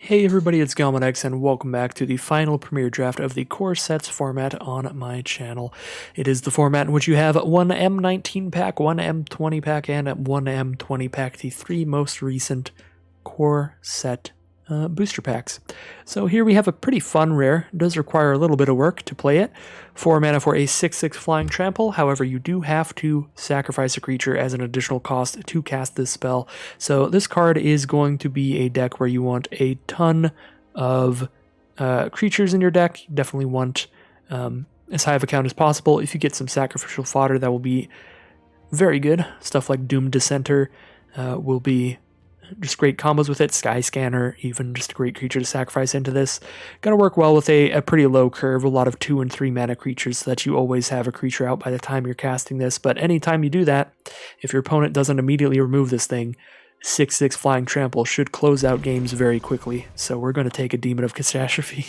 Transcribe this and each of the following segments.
Hey everybody, it's Galmanex and welcome back to the final premiere draft of the core sets format on my channel. It is the format in which you have one M19 pack, one M20 pack, and one M20 pack, the three most recent core set booster packs. So here we have a pretty fun rare. It does require a little bit of work to play it. 4 mana for a 6/6 flying trample. However, you do have to sacrifice a creature as an additional cost to cast this spell. So this card is going to be a deck where you want a ton of creatures in your deck. You definitely want as high of a count as possible. If you get some sacrificial fodder, that will be very good. Stuff like Doomed Dissenter will be just great combos with it. Sky Scanner, even just a great creature to sacrifice into this. Gonna work well with a pretty low curve, a lot of 2 and 3 mana creatures so that you always have a creature out by the time you're casting this. But anytime you do that, if your opponent doesn't immediately remove this thing, 6/6 Flying Trample should close out games very quickly. So we're going to take a Demon of Catastrophe.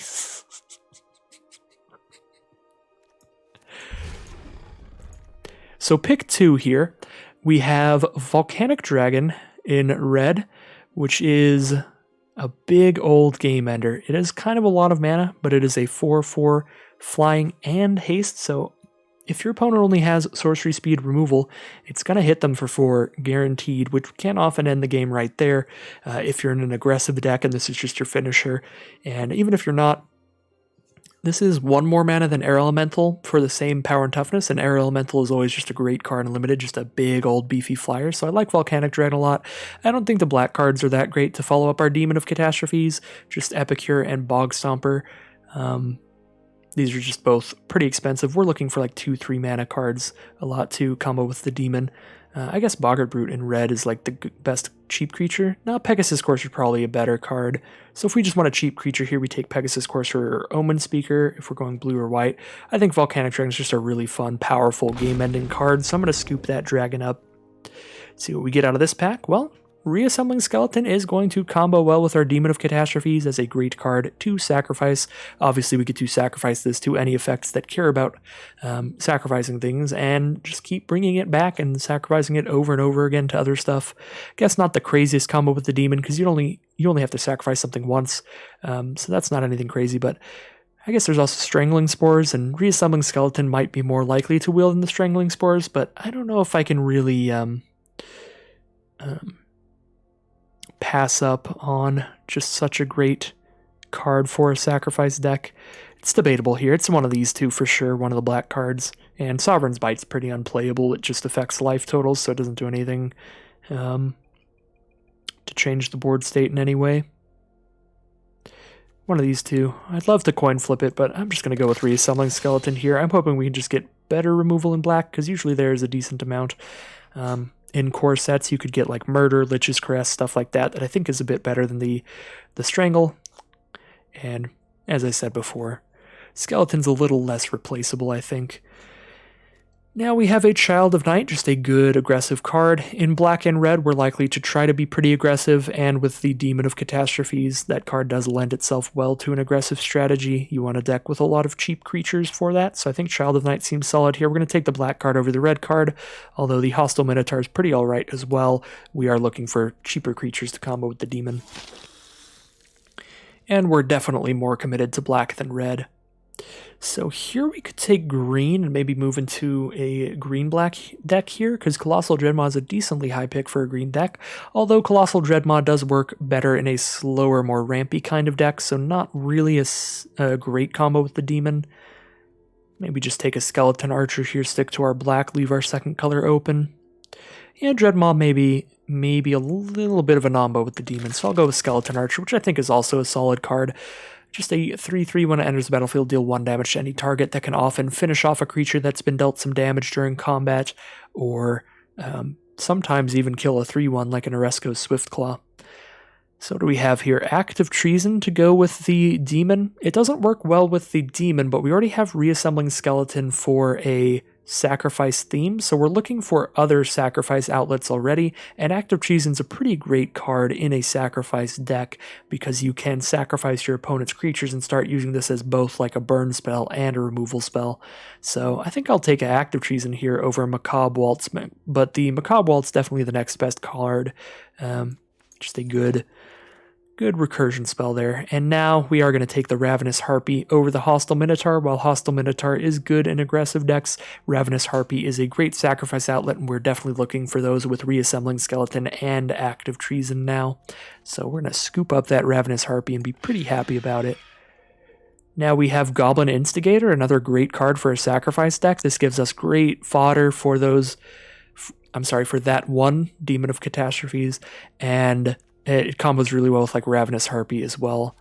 So pick 2 here. We have Volcanic Dragon in red, which is a big old game ender. It is kind of a lot of mana, but it is a 4/4 flying and haste, so if your opponent only has sorcery speed removal, it's going to hit them for 4 guaranteed, which can often end the game right there if you're in an aggressive deck and this is just your finisher. And even if you're not, this is 1 more mana than Air Elemental for the same power and toughness, and Air Elemental is always just a great card in Limited, just a big old beefy flyer, so I like Volcanic Dragon a lot. I don't think the black cards are that great to follow up our Demon of Catastrophes, just Epicure and Bog Stomper. These are just both pretty expensive. We're looking for like 2-3 mana cards, a lot to combo with the Demon. I guess Boggart Brute in red is like the best cheap creature. Now, Pegasus Courser is probably a better card. So if we just want a cheap creature here, we take Pegasus Courser or Omen Speaker if we're going blue or white. I think Volcanic Dragon is just a really fun, powerful, game-ending card, so I'm going to scoop that dragon up. See what we get out of this pack. Well, Reassembling Skeleton is going to combo well with our Demon of Catastrophes as a great card to sacrifice. Obviously, we get to sacrifice this to any effects that care about sacrificing things and just keep bringing it back and sacrificing it over and over again to other stuff. Guess not the craziest combo with the Demon because you only have to sacrifice something once, so that's not anything crazy, but I guess there's also Strangling Spores, and Reassembling Skeleton might be more likely to wield than the Strangling Spores, but I don't know if I can really pass up on just such a great card for a sacrifice deck. It's debatable here. It's one of these two for sure, one of the black cards. And Sovereign's Bite's pretty unplayable. It just affects life totals, so it doesn't do anything to change the board state in any way. One of these two. I'd love to coin flip it, but I'm just going to go with Reassembling Skeleton here. I'm hoping we can just get better removal in black, because usually there's a decent amount. In core sets, you could get like Murder, Lich's Caress, stuff like that I think is a bit better than the Strangle. And as I said before, Skeleton's a little less replaceable, I think. Now we have a Child of Night, just a good aggressive card. In black and red, we're likely to try to be pretty aggressive, and with the Demon of Catastrophes, that card does lend itself well to an aggressive strategy. You want a deck with a lot of cheap creatures for that, so I think Child of Night seems solid here. We're going to take the black card over the red card, although the Hostile Minotaur is pretty alright as well. We are looking for cheaper creatures to combo with the Demon. And we're definitely more committed to black than red. So here we could take green and maybe move into a green-black deck here, because Colossal Dreadmaw is a decently high pick for a green deck, although Colossal Dreadmaw does work better in a slower, more rampy kind of deck, so not really a great combo with the Demon. Maybe just take a Skeleton Archer here, stick to our black, leave our second color open. Yeah, Dreadmaw maybe a little bit of a nombo with the Demon, so I'll go with Skeleton Archer, which I think is also a solid card. Just a 3/3 when it enters the battlefield, deal 1 damage to any target that can often finish off a creature that's been dealt some damage during combat, or sometimes even kill a 3/1 like an Oresco's Swiftclaw. So what do we have here? Act of Treason to go with the Demon. It doesn't work well with the Demon, but we already have Reassembling Skeleton for a sacrifice theme, so we're looking for other sacrifice outlets already, and Act of Treason's a pretty great card in a sacrifice deck because you can sacrifice your opponent's creatures and start using this as both like a burn spell and a removal spell. So I think I'll take an Act of Treason here over Macabre Waltz, but the Macabre Waltz definitely the next best card. Just a good Good recursion spell there. And now we are going to take the Ravenous Harpy over the Hostile Minotaur. While Hostile Minotaur is good in aggressive decks, Ravenous Harpy is a great sacrifice outlet, and we're definitely looking for those with Reassembling Skeleton and Active Treason now. So we're going to scoop up that Ravenous Harpy and be pretty happy about it. Now we have Goblin Instigator, another great card for a sacrifice deck. This gives us great fodder for those... for that one Demon of Catastrophes, and it combos really well with like Ravenous Harpy as well.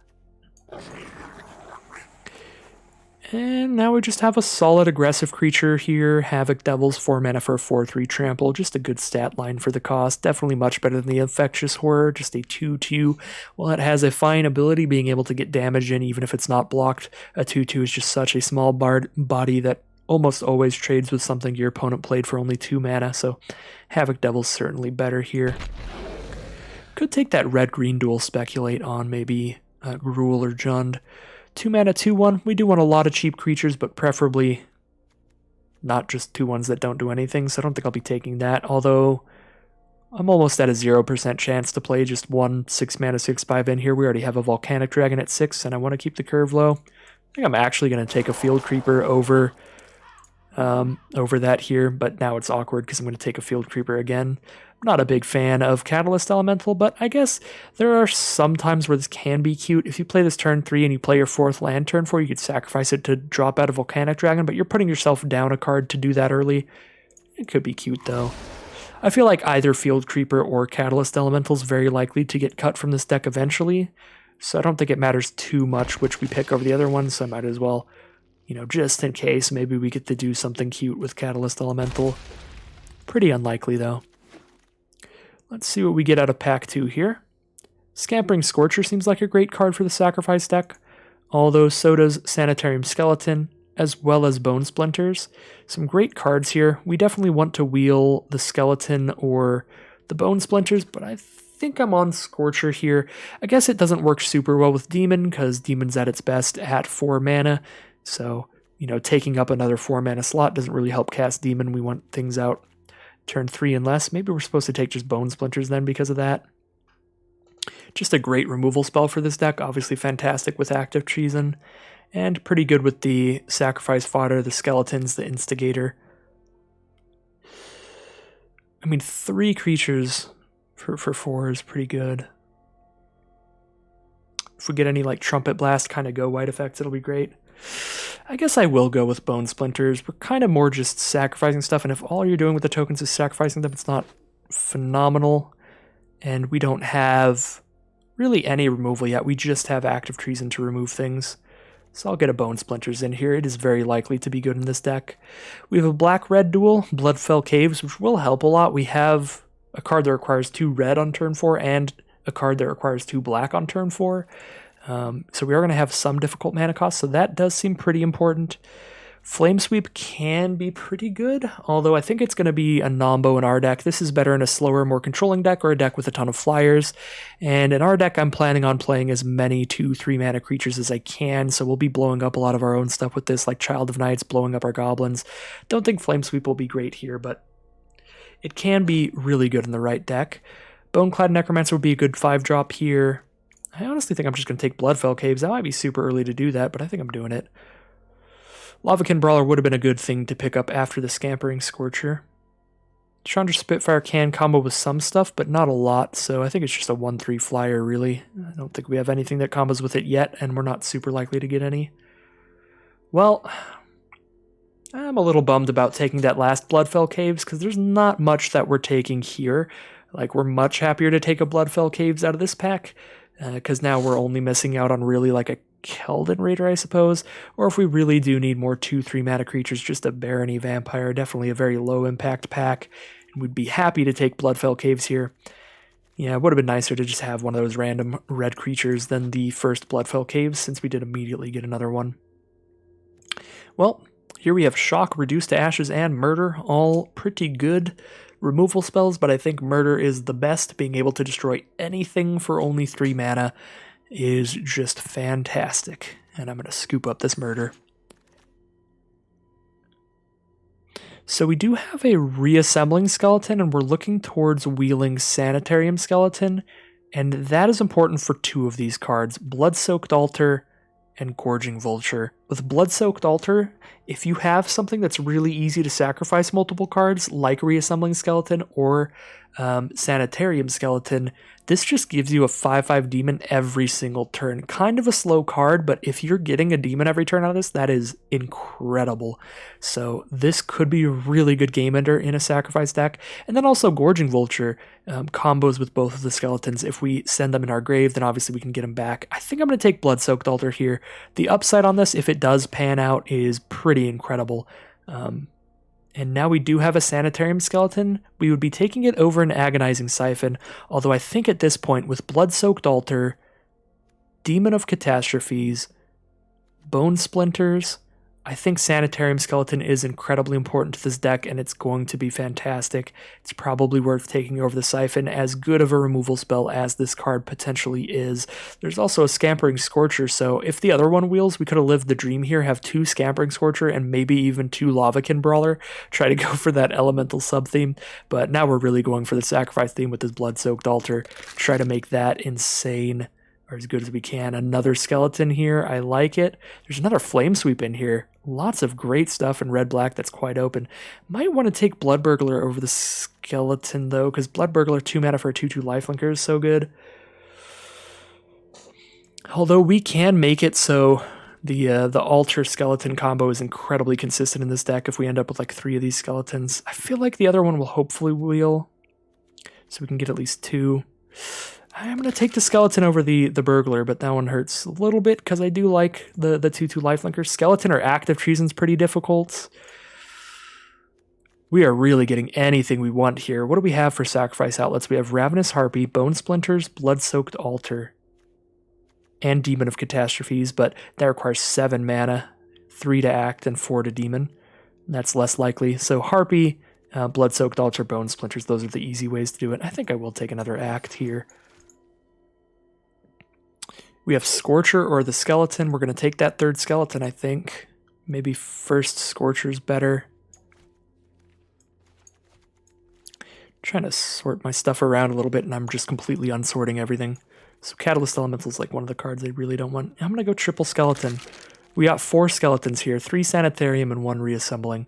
And now we just have a solid aggressive creature here. Havoc Devils, 4 mana for a 4/3 trample. Just a good stat line for the cost. Definitely much better than the Infectious Horror. Just a 2/2. Well, it has a fine ability being able to get damage in even if it's not blocked. A 2/2 is just such a small body that almost always trades with something your opponent played for only 2 mana, so Havoc Devil's certainly better here. Could take that red-green dual speculate on maybe Gruul or Jund. 2 mana, 2/1. We do want a lot of cheap creatures, but preferably not just 2/1s that don't do anything, so I don't think I'll be taking that, although I'm almost at a 0% chance to play just one 6 mana 6/5 in here. We already have a Volcanic Dragon at 6, and I want to keep the curve low. I think I'm actually going to take a Field Creeper over that here, but now it's awkward because I'm going to take a Field Creeper again. I'm not a big fan of Catalyst Elemental, but I guess there are some times where this can be cute. If you play this turn 3 and you play your 4th land turn 4, you could sacrifice it to drop out a Volcanic Dragon, but you're putting yourself down a card to do that early. It could be cute though. I feel like either Field Creeper or Catalyst Elemental is very likely to get cut from this deck eventually, so I don't think it matters too much which we pick over the other ones, so I might as well, just in case, maybe we get to do something cute with Catalyst Elemental. Pretty unlikely, though. Let's see what we get out of pack 2 here. Scampering Scorcher seems like a great card for the sacrifice deck, although so does Sanitarium Skeleton, as well as Bone Splinters. Some great cards here. We definitely want to wheel the Skeleton or the Bone Splinters, but I think I'm on Scorcher here. I guess it doesn't work super well with Demon, because Demon's at its best at 4 mana, so, taking up another 4 mana slot doesn't really help cast Demon. We want things out turn 3 and less. Maybe we're supposed to take just Bone Splinters then because of that. Just a great removal spell for this deck. Obviously fantastic with Active Treason, and pretty good with the Sacrifice Fodder, the Skeletons, the Instigator. 3 creatures for 4 is pretty good. If we get any like Trumpet Blast kind of go white effects, it'll be great. I guess I will go with Bone Splinters. We're kind of more just sacrificing stuff, and if all you're doing with the tokens is sacrificing them, it's not phenomenal. And we don't have really any removal yet. We just have Active Treason to remove things. So I'll get a Bone Splinters in here. It is very likely to be good in this deck. We have a black-red duel, Bloodfell Caves, which will help a lot. We have a card that requires 2 red on turn 4 and a card that requires 2 black on turn 4. So we are going to have some difficult mana costs, so that does seem pretty important. Flame Sweep can be pretty good, although I think it's going to be a nombo in our deck. This is better in a slower, more controlling deck or a deck with a ton of flyers. And in our deck, I'm planning on playing as many 2-3 mana creatures as I can, so we'll be blowing up a lot of our own stuff with this, like Child of Nights, blowing up our goblins. Don't think Flame Sweep will be great here, but it can be really good in the right deck. Boneclad Necromancer would be a good 5-drop here. I honestly think I'm just going to take Bloodfell Caves. That might be super early to do that, but I think I'm doing it. Lavakin Brawler would have been a good thing to pick up after the Scampering Scorcher. Chandra Spitfire can combo with some stuff, but not a lot, so I think it's just a 1/3 flyer, really. I don't think we have anything that combos with it yet, and we're not super likely to get any. Well, I'm a little bummed about taking that last Bloodfell Caves, because there's not much that we're taking here. Like, we're much happier to take a Bloodfell Caves out of this pack, because now we're only missing out on really like a Keldon Raider, I suppose, or if we really do need more 2-3 mana creatures, just a Barony Vampire, definitely a very low impact pack, and we'd be happy to take Bloodfell Caves here. Yeah, it would have been nicer to just have one of those random red creatures than the first Bloodfell Caves, since we did immediately get another one. Well, here we have Shock, Reduce to Ashes, and Murder, all pretty good removal spells, but I think Murder is the best. Being able to destroy anything for only 3 mana is just fantastic, and I'm going to scoop up this Murder. So we do have a Reassembling Skeleton, and we're looking towards wheeling Sanitarium Skeleton And that is important for two of these cards, Blood-Soaked Altar and Gorging Vulture. With Blood-Soaked Altar, if you have something that's really easy to sacrifice multiple cards, like Reassembling Skeleton or Sanitarium Skeleton, this just gives you a 5/5 demon every single turn. Kind of a slow card, but if you're getting a demon every turn out of this, that is incredible. So this could be a really good game ender in a sacrifice deck. And then also Gorging Vulture combos with both of the skeletons. If we send them in our grave, then obviously we can get them back. I think I'm going to take Blood-Soaked Altar here. The upside on this, if it does pan out, is pretty incredible. And now we do have a Sanitarium Skeleton. We would be taking it over an Agonizing Siphon, although I think at this point, with Blood-Soaked Altar, Demon of Catastrophes, Bone Splinters, I think Sanitarium Skeleton is incredibly important to this deck, and it's going to be fantastic. It's probably worth taking over the Siphon, as good of a removal spell as this card potentially is. There's also a Scampering Scorcher, so if the other one wheels, we could have lived the dream here, have 2 Scampering Scorcher and maybe even 2 Lavakin Brawler, try to go for that elemental sub-theme, but now we're really going for the sacrifice theme with this Blood-Soaked Altar, try to make that insane, or as good as we can. Another skeleton here, I like it. There's another Flame Sweep in here. Lots of great stuff in red-black that's quite open. Might want to take Blood Burglar over the skeleton, though, because Blood Burglar 2 mana for a 2/2 lifelinker is so good. Although we can make it so the Altar Skeleton combo is incredibly consistent in this deck if we end up with like 3 of these skeletons. I feel like the other one will hopefully wheel, so we can get at least 2. I'm going to take the skeleton over the burglar, but that one hurts a little bit because I do like the 2/2 lifelinker. Skeleton or active treason's pretty difficult. We are really getting anything we want here. What do we have for sacrifice outlets? We have Ravenous Harpy, Bone Splinters, Blood-Soaked Altar, and Demon of Catastrophes, but that requires 7 mana, 3 to act and 4 to demon. That's less likely. So Harpy, Blood-Soaked Altar, Bone Splinters, those are the easy ways to do it. I think I will take another act here. We have Scorcher or the skeleton. We're going to take that 3rd skeleton, I think. Maybe first Scorcher's better. Trying to sort my stuff around a little bit, and I'm just completely unsorting everything. So Catalyst Elemental is like one of the cards I really don't want. I'm going to go triple skeleton. We got 4 skeletons here, 3 Sanitarium and 1 Reassembling.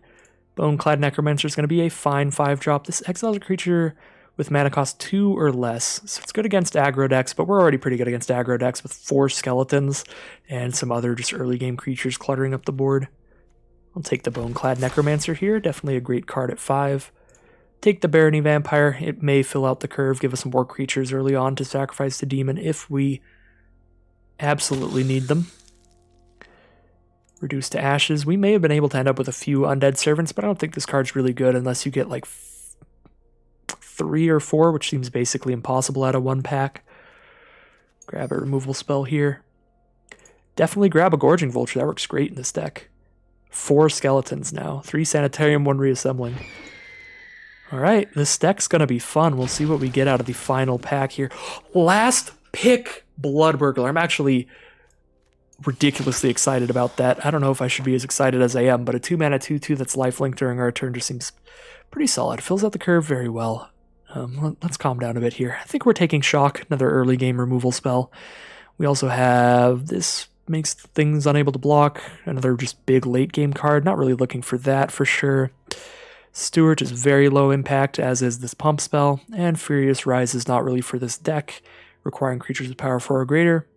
Boneclad Necromancer is going to be a fine 5-drop. This exiles a creature with mana cost 2 or less. So it's good against aggro decks, but we're already pretty good against aggro decks with 4 skeletons and some other just early game creatures cluttering up the board. I'll take the Boneclad Necromancer here. Definitely a great card at 5. Take the Barony Vampire. It may fill out the curve, give us some more creatures early on to sacrifice the demon if we absolutely need them. Reduce to Ashes. We may have been able to end up with a few Undead Servants, but I don't think this card's really good unless you get like 3 or 4, which seems basically impossible out of 1 pack. Grab a removal spell here. Definitely grab a Gorging Vulture. That works great in this deck. 4 skeletons now. 3 Sanitarium, 1 Reassembling. Alright, this deck's going to be fun. We'll see what we get out of the final pack here. Last pick, Blood Burglar. I'm actually ridiculously excited about that. I don't know if I should be as excited as I am, but a 2 mana 2/2 that's lifelink during our turn just seems pretty solid. Fills out the curve very well. Let's calm down a bit here. I think we're taking Shock, another early game removal spell. We also have this makes things unable to block, another just big late game card. Not really looking for that for sure. Stewart is very low impact, as is this pump spell, and Furious Rise is not really for this deck, requiring creatures with power 4 or greater.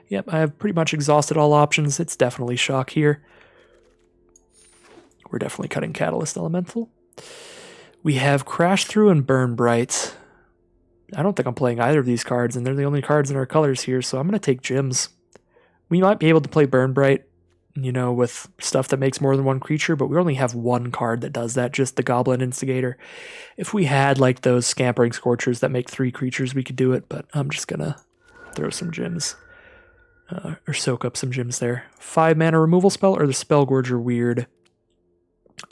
Yep, I have pretty much exhausted all options. It's definitely Shock here. We're definitely cutting Catalyst Elemental. We have Crash Through and Burn Bright. I don't think I'm playing either of these cards, and they're the only cards in our colors here, so I'm going to take Gems. We might be able to play Burn Bright, you know, with stuff that makes more than 1 creature, but we only have 1 card that does that, just the Goblin Instigator. If we had, like, those Scampering Scorchers that make 3 creatures, we could do it, but I'm just going to throw some gems. Or soak up some gems there. 5 mana removal spell or the Spellgorger Weird.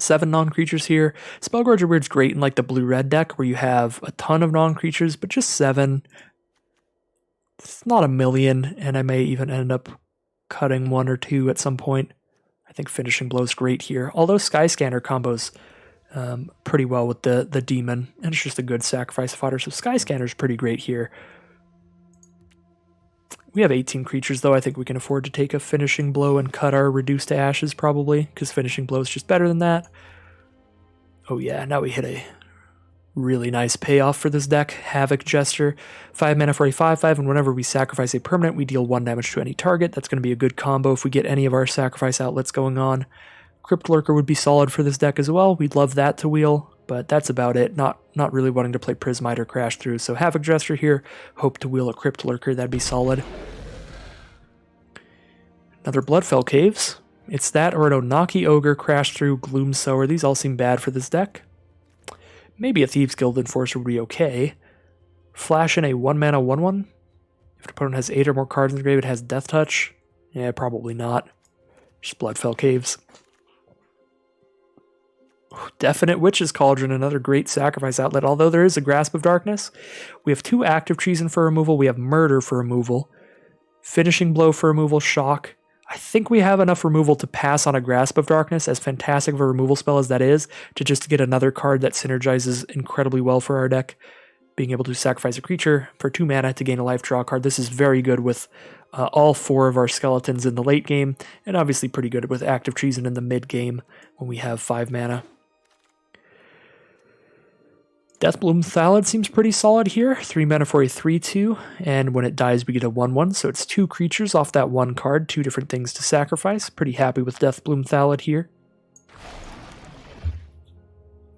7 non-creatures here. Spellgorger Weird's great in like the blue-red deck where you have a ton of non-creatures, but just 7. It's not a million, and I may even end up cutting 1 or 2 at some point. I think Finishing Blow's great here. Although Skyscanner combos pretty well with the demon, and it's just a good sacrifice fodder, so Skyscanner's pretty great here. We have 18 creatures, though. I think we can afford to take a Finishing Blow and cut our Reduce to Ashes, probably, because Finishing Blow is just better than that. Oh yeah, now we hit a really nice payoff for this deck. Havoc Jester, 5 mana for a 5/5, and whenever we sacrifice a permanent, we deal 1 damage to any target. That's going to be a good combo if we get any of our sacrifice outlets going on. Crypt Lurker would be solid for this deck as well. We'd love that to wheel, but that's about it. Not really wanting to play Prismite or Crash Through. So Havoc Jester here, hope to wheel a Crypt Lurker, that'd be solid. Another Bloodfell Caves. It's that or an Onaki Ogre, Crash Through, Gloom Sower. These all seem bad for this deck. Maybe a Thieves Guild Enforcer would be okay. Flash in a 1-mana 1/1. If an opponent has 8 or more cards in the grave, it has Death Touch. Yeah, probably not. Just Bloodfell Caves. Definite Witch's Cauldron, another great sacrifice outlet. Although there is a Grasp of Darkness, we have 2 Active Treason for removal, we have Murder for removal, Finishing Blow for removal, Shock. I think we have enough removal to pass on a Grasp of Darkness, as fantastic of a removal spell as that is, to just get another card that synergizes incredibly well for our deck. Being able to sacrifice a creature for 2 mana to gain a life draw card. This is very good with all 4 of our skeletons in the late game, and obviously pretty good with Active Treason in the mid game when we have 5 mana. Deathbloom Thallid seems pretty solid here. 3 mana for a 3/2, and when it dies we get a 1/1, so it's 2 creatures off that 1 card, 2 different things to sacrifice. Pretty happy with Deathbloom Thallid here.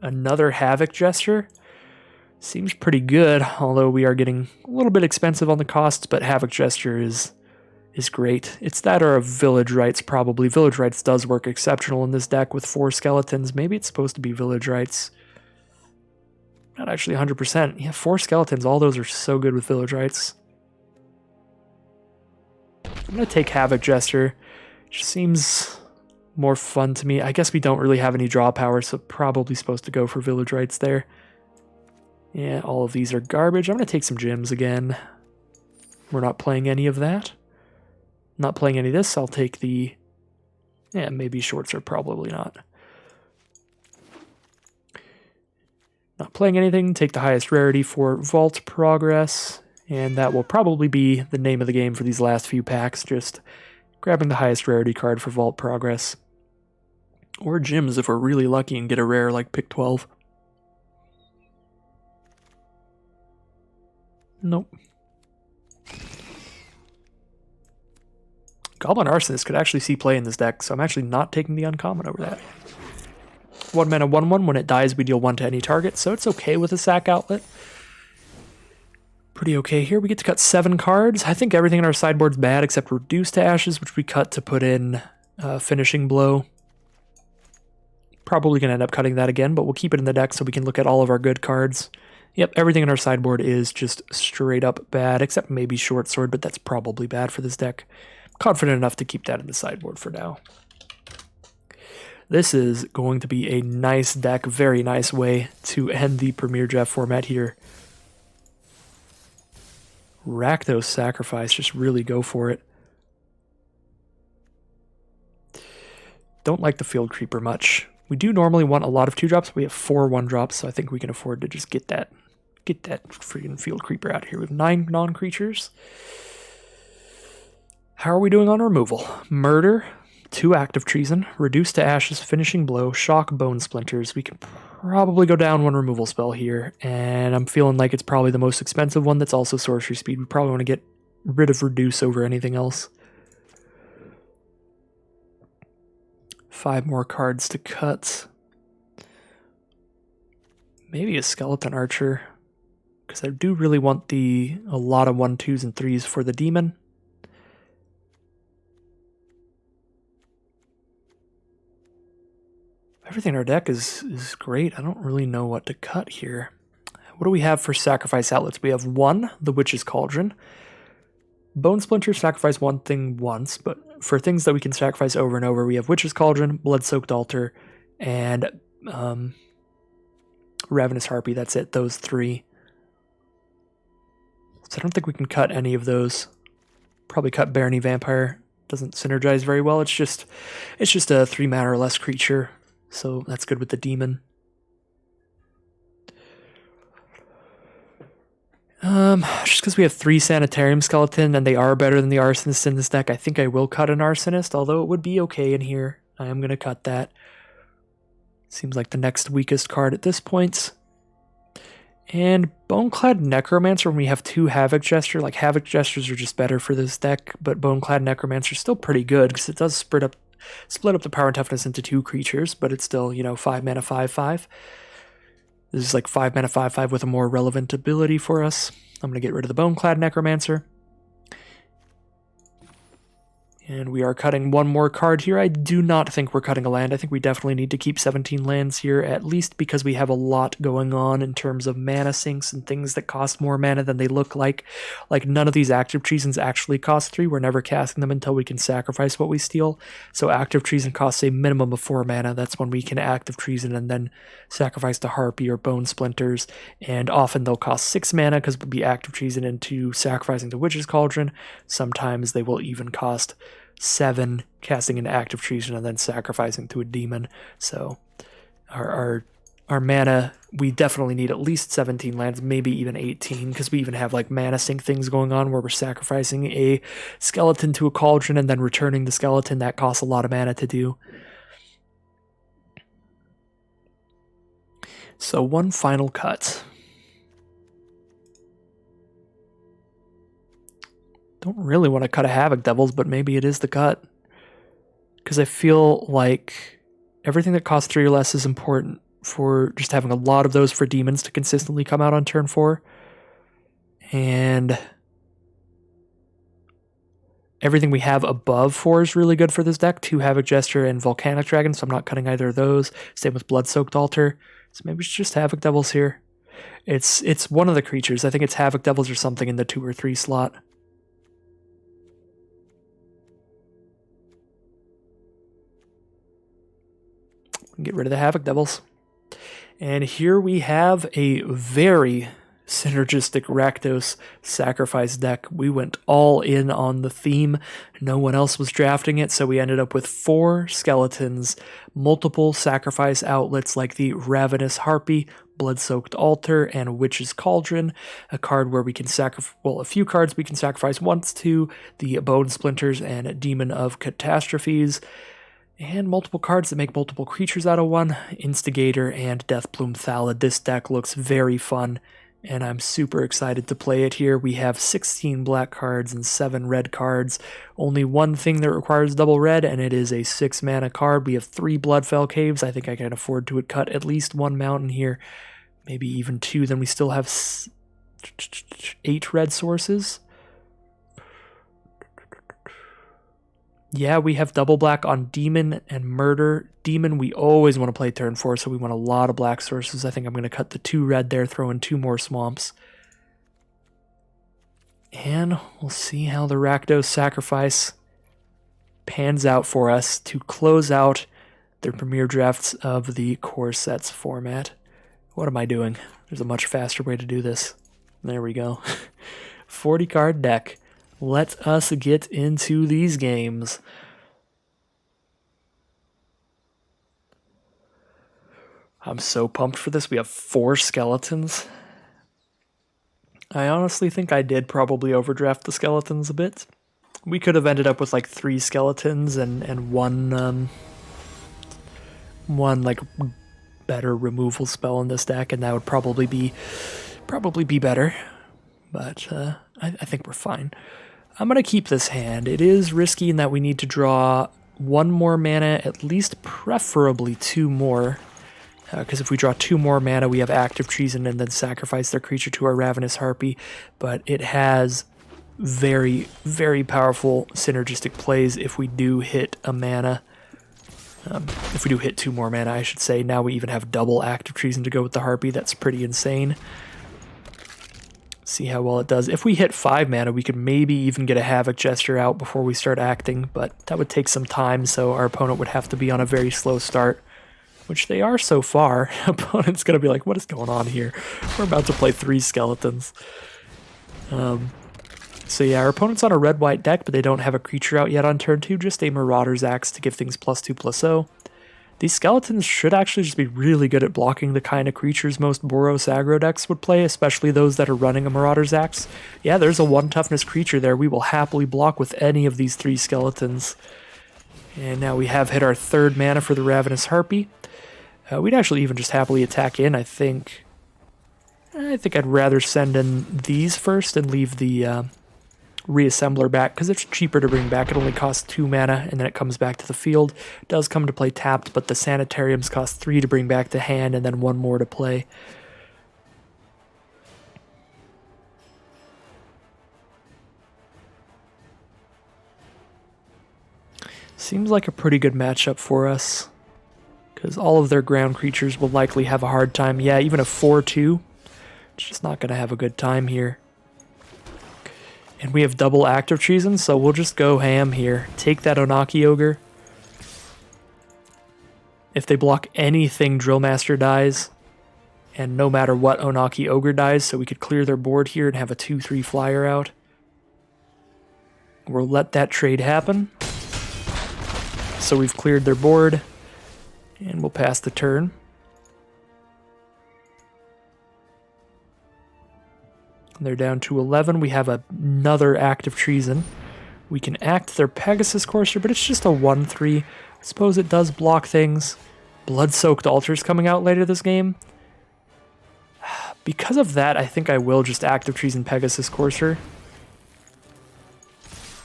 Another Havoc Jester. Seems pretty good, although we are getting a little bit expensive on the costs, but Havoc Jester is great. It's that or a Village Rites, probably. Village Rites does work exceptional in this deck with 4 skeletons. Maybe it's supposed to be Village Rites. Not actually 100%. Yeah, 4 skeletons. All those are so good with Village Rites. I'm going to take Havoc Jester. Just seems more fun to me. I guess we don't really have any draw power, so probably supposed to go for Village Rites there. Yeah, all of these are garbage. I'm going to take some gems again. We're not playing any of that. Not playing any of this. I'll take the... Yeah, maybe shorts are probably not. Not playing anything, take the highest rarity for Vault Progress, and that will probably be the name of the game for these last few packs, just grabbing the highest rarity card for Vault Progress. Or Gems if we're really lucky and get a rare like Pick 12. Nope. Goblin Arsonist could actually see play in this deck, so I'm actually not taking the uncommon over that. 1 mana 1/1, when it dies we deal 1 to any target, so it's okay with a sack outlet. Pretty okay here. We get to cut 7 cards. I think everything in our sideboard's bad except Reduce to Ashes, which we cut to put in Finishing Blow. Probably going to end up cutting that again, but we'll keep it in the deck so we can look at all of our good cards. Yep, everything in our sideboard is just straight up bad, except maybe Short Sword, but that's probably bad for this deck. I'm confident enough to keep that in the sideboard for now. This is going to be a nice deck, very nice way to end the Premier Draft format here. Rakdos Sacrifice, just really go for it. Don't like the Field Creeper much. We do normally want a lot of 2-drops, but we have 4 1-drops, so I think we can afford to just get that freaking Field Creeper out of here. We have 9 non-creatures. How are we doing on removal? Murder, 2 Active Treason, Reduce to Ashes, Finishing Blow, Shock, Bone Splinters. We can probably go down 1 removal spell here, and I'm feeling like it's probably the most expensive one that's also Sorcery Speed. We probably want to get rid of Reduce over anything else. 5 more cards to cut. Maybe a Skeleton Archer, because I do really want a lot of 1, 2s, and 3s for the Demon. Everything in our deck is great. I don't really know what to cut here. What do we have for sacrifice outlets? We have 1, the Witch's Cauldron. Bone Splinter, sacrifice 1 thing once, but for things that we can sacrifice over and over, we have Witch's Cauldron, Blood-Soaked Altar, and Ravenous Harpy. That's it, those 3. So I don't think we can cut any of those. Probably cut Barony Vampire. Doesn't synergize very well. It's just a 3 mana or less creature. So that's good with the Demon. Just because we have 3 Sanitarium Skeleton and they are better than the Arsonist in this deck, I think I will cut an Arsonist, although it would be okay in here. I am going to cut that. Seems like the next weakest card at this point. And Boneclad Necromancer, when we have 2 Havoc Gesture, like Havoc Gestures are just better for this deck, but Boneclad Necromancer is still pretty good because it does split up the power and toughness into 2 creatures, but it's still, 5 mana 5/5. This is like 5 mana 5/5 with a more relevant ability for us. I'm going to get rid of the Boneclad Necromancer. And we are cutting one more card here. I do not think we're cutting a land. I think we definitely need to keep 17 lands here, at least because we have a lot going on in terms of mana sinks and things that cost more mana than they look like. Like, none of these active treasons actually cost 3. We're never casting them until we can sacrifice what we steal. So active treason costs a minimum of 4 mana. That's when we can active treason and then sacrifice to Harpy or Bone Splinters. And often they'll cost 6 mana because we'll be active treason into sacrificing to Witch's Cauldron. Sometimes they will even cost 7, casting an active treason and then sacrificing to a demon. So our mana, we definitely need at least 17 lands, maybe even 18, because we even have like mana sink things going on where we're sacrificing a skeleton to a cauldron and then returning the skeleton. That costs a lot of mana to do. So one final cut. Don't really want to cut a Havoc Devils, but maybe it is the cut. Because I feel like everything that costs 3 or less is important for just having a lot of those for demons to consistently come out on turn 4. And everything we have above 4 is really good for this deck. 2 Havoc Gesture and Volcanic Dragon, so I'm not cutting either of those. Same with Blood-Soaked Altar. So maybe it's just Havoc Devils here. It's one of the creatures. I think it's Havoc Devils or something in the 2 or 3 slot. Get rid of the Havoc Devils. And here we have a very synergistic Rakdos sacrifice deck. We went all in on the theme. No one else was drafting it, so we ended up with 4 skeletons, multiple sacrifice outlets like the Ravenous Harpy, Blood-Soaked Altar, and Witch's Cauldron, a card where we can sacrifice, a few cards we can sacrifice once to, the Bone Splinters and Demon of Catastrophes, and multiple cards that make multiple creatures out of one, Instigator and Deathbloom Thallid. This deck looks very fun, and I'm super excited to play it here. We have 16 black cards and 7 red cards. Only one thing that requires double red, and it is a 6 mana card. We have 3 Bloodfell Caves. I think I can afford to cut at least 1 mountain here, maybe even 2. Then we still have 8 red sources. Yeah, we have double black on Demon and Murder. Demon, we always want to play turn 4, so we want a lot of black sources. I think I'm going to cut the 2 red there, throw in 2 more swamps. And we'll see how the Rakdos sacrifice pans out for us to close out the premier drafts of the core sets format. What am I doing? There's a much faster way to do this. There we go. 40 card deck. Let us get into these games. I'm so pumped for this. We have 4 skeletons. I honestly think I did probably overdraft the skeletons a bit. We could have ended up with like 3 skeletons and one like better removal spell in this deck, and that would probably be better. But I think we're fine. I'm going to keep this hand. It is risky in that we need to draw 1 more mana, at least preferably 2 more. Because if we draw 2 more mana, we have active treason and then sacrifice their creature to our Ravenous Harpy. But it has very, very powerful synergistic plays if we do hit a mana. If we do hit 2 more mana, I should say. Now we even have double active treason to go with the Harpy. That's pretty insane. See how well it does. If we hit 5 mana, we could maybe even get a Havoc Gesture out before we start acting, but that would take some time, so our opponent would have to be on a very slow start, which they are so far. Opponent's going to be like, what is going on here? We're about to play 3 skeletons. So yeah, our opponent's on a red-white deck, but they don't have a creature out yet on turn 2, just a Marauder's Axe to give things +2/+0. These skeletons should actually just be really good at blocking the kind of creatures most Boros aggro decks would play, especially those that are running a Marauder's Axe. Yeah, there's a 1 toughness creature there. We will happily block with any of these 3 skeletons. And now we have hit our 3rd mana for the Ravenous Harpy. We'd actually even just happily attack in, I think. I think I'd rather send in these first and leave the reassembler back, because it's cheaper to bring back. It only costs 2 mana, and then it comes back to the field. It does come to play tapped, but the Sanitariums cost 3 to bring back to hand, and then 1 more to play. Seems like a pretty good matchup for us, because all of their ground creatures will likely have a hard time. Yeah, even a 4-2, it's just not going to have a good time here. And we have double active treason, so we'll just go ham here. Take that Onaki Ogre. If they block anything, Drillmaster dies. And no matter what, Onaki Ogre dies, so we could clear their board here and have a 2-3 flyer out. We'll let that trade happen. So we've cleared their board. And we'll pass the turn. They're down to 11. We have another active treason. We can act their Pegasus Courser, but it's just a 1-3. I suppose it does block things. Blood-Soaked Altar's coming out later this game. Because of that, I think I will just active treason Pegasus Courser.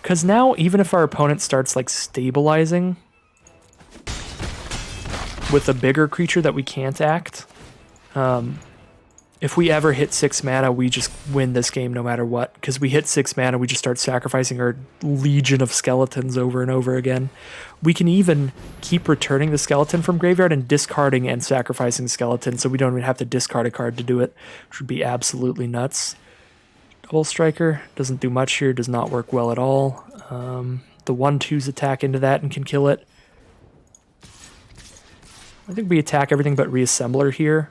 Because now, even if our opponent starts like stabilizing with a bigger creature that we can't act, if we ever hit 6 mana, we just win this game no matter what. Because we hit 6 mana, we just start sacrificing our legion of skeletons over and over again. We can even keep returning the skeleton from graveyard and discarding and sacrificing skeleton, so we don't even have to discard a card to do it, which would be absolutely nuts. Double Striker doesn't do much here, does not work well at all. The 1/2s attack into that and can kill it. I think we attack everything but Reassembler here.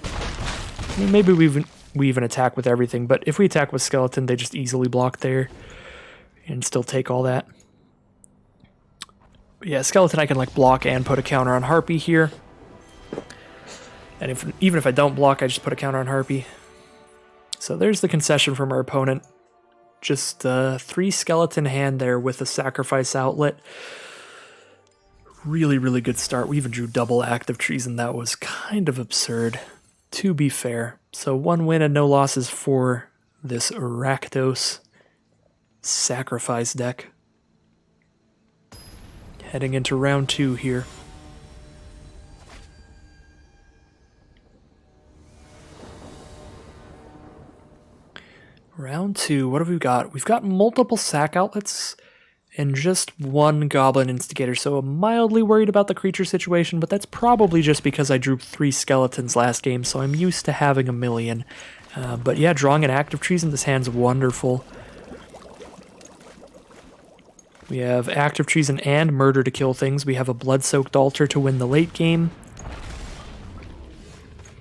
I mean, maybe we even attack with everything, but if we attack with Skeleton, they just easily block there and still take all that. But yeah, Skeleton I can like block and put a counter on Harpy here. And even if I don't block, I just put a counter on Harpy. So there's the concession from our opponent. Just 3 skeleton hand there with a sacrifice outlet. Really, really good start. We even drew double active treason. That was kind of absurd, to be fair. So 1 win and no losses for this Rakdos sacrifice deck. Heading into round 2 here. Round 2, what have we got? We've got multiple sack outlets and just 1 Goblin Instigator, so I'm mildly worried about the creature situation, but that's probably just because I drew 3 skeletons last game, so I'm used to having a million. But yeah, drawing an active treason, this hand's wonderful. We have active treason and murder to kill things. We have a blood-soaked altar to win the late game.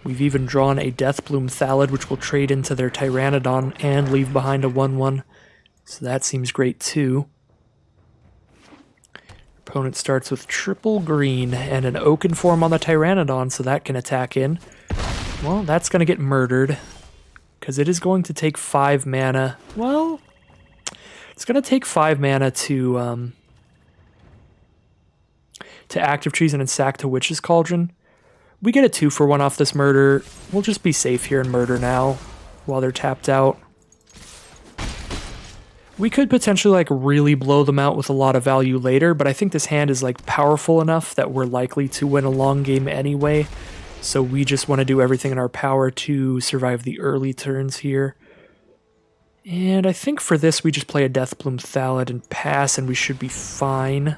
We've even drawn a Deathbloom Thallid, which will trade into their Tyrannodon and leave behind a 1/1. So that seems great too. Opponent starts with triple green and an Oaken Form on the Tyrannodon, so that can attack in. Well, that's going to get murdered, because it is going to take 5 mana. Well, it's going to take 5 mana to active treason and sack to Witch's Cauldron. We get a 2-for-1 off this murder. We'll just be safe here and murder now while they're tapped out. We could potentially like really blow them out with a lot of value later, but I think this hand is like powerful enough that we're likely to win a long game anyway. So we just want to do everything in our power to survive the early turns here. And I think for this we just play a Deathbloom Thallid and pass and we should be fine.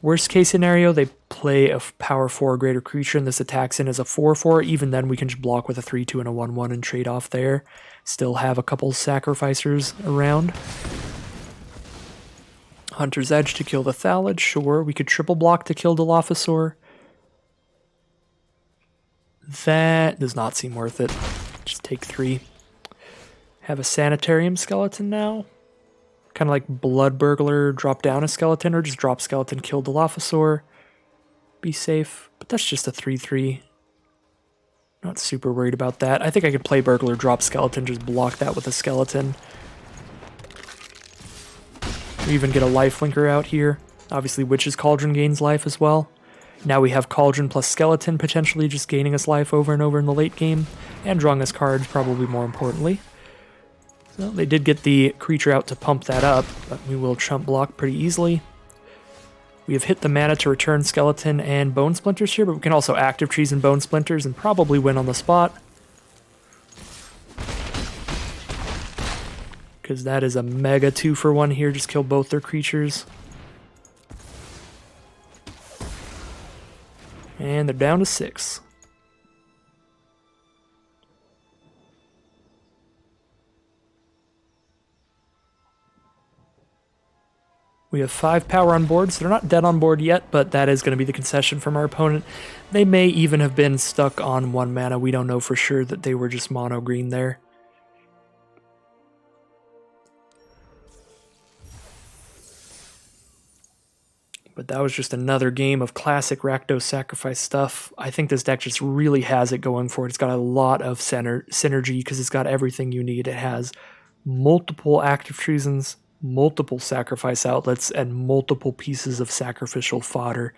Worst case scenario, they play a power 4 or greater creature and this attacks in as a 4/4. Even then we can just block with a 3/2 and a 1/1 and trade off there. Still have a couple sacrificers around. Hunter's Edge to kill the Thallid, sure. We could triple block to kill Dilophosaur. That does not seem worth it. Just take 3. Have a Sanitarium skeleton now. Kind of like Blood Burglar, drop down a skeleton, or just drop skeleton, kill Dilophosaur. be safe, but that's just a 3/3. Not super worried about that. I think I could play Burglar, drop Skeleton, just block that with a Skeleton. We even get a life linker out here. Obviously, Witch's Cauldron gains life as well. Now we have Cauldron plus Skeleton potentially just gaining us life over and over in the late game, and drawing us cards probably more importantly. So they did get the creature out to pump that up, but we will chump block pretty easily. We have hit the mana to return Skeleton and Bone Splinters here, but we can also Active Trees and Bone Splinters and probably win on the spot. Because that is a mega 2-for-1 here, just kill both their creatures. And they're down to 6. We have 5 power on board, so they're not dead on board yet, but that is going to be the concession from our opponent. They may even have been stuck on 1 mana. We don't know for sure that they were just mono green there. But that was just another game of classic Rakdos Sacrifice stuff. I think this deck just really has it going for it. It's got a lot of synergy because it's got everything you need. It has multiple Active Treasons, multiple Sacrifice outlets, and multiple pieces of sacrificial fodder.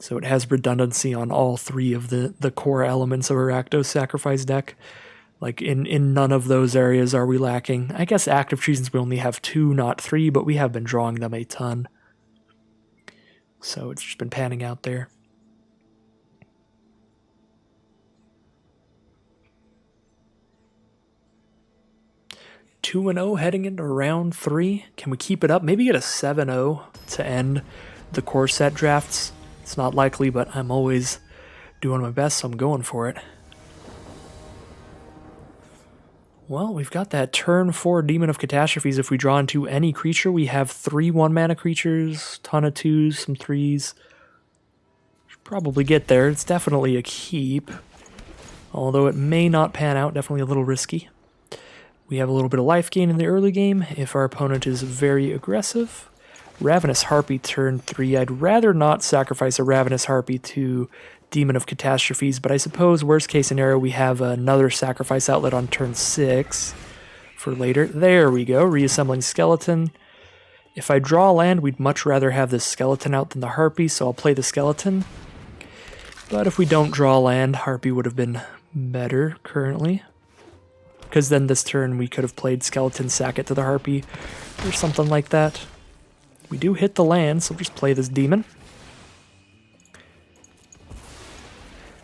So it has redundancy on all 3 of the core elements of a Rakdos Sacrifice deck. Like, in none of those areas are we lacking. I guess Active Treasons we only have 2, not 3, but we have been drawing them a ton. So it's just been panning out there. Two and 0 heading into round 3. Can we keep it up? Maybe get a 7-0 to end the core set drafts. It's not likely, but I'm always doing my best, so I'm going for it. Well, we've got that turn 4 Demon of Catastrophes. If we draw into any creature, we have 3 1-mana creatures, ton of 2s, some 3s. Should probably get there. It's definitely a keep, although it may not pan out. Definitely a little risky. We have a little bit of life gain in the early game if our opponent is very aggressive. Ravenous Harpy turn 3. I'd rather not sacrifice a Ravenous Harpy to Demon of Catastrophes, but I suppose worst case scenario we have another sacrifice outlet on turn 6 for later. There we go, reassembling Skeleton. If I draw land, we'd much rather have this Skeleton out than the Harpy, so I'll play the Skeleton. But if we don't draw land, Harpy would have been better currently. Because then this turn we could have played Skeleton, sack it to the Harpy, or something like that. We do hit the land, so we'll just play this Demon.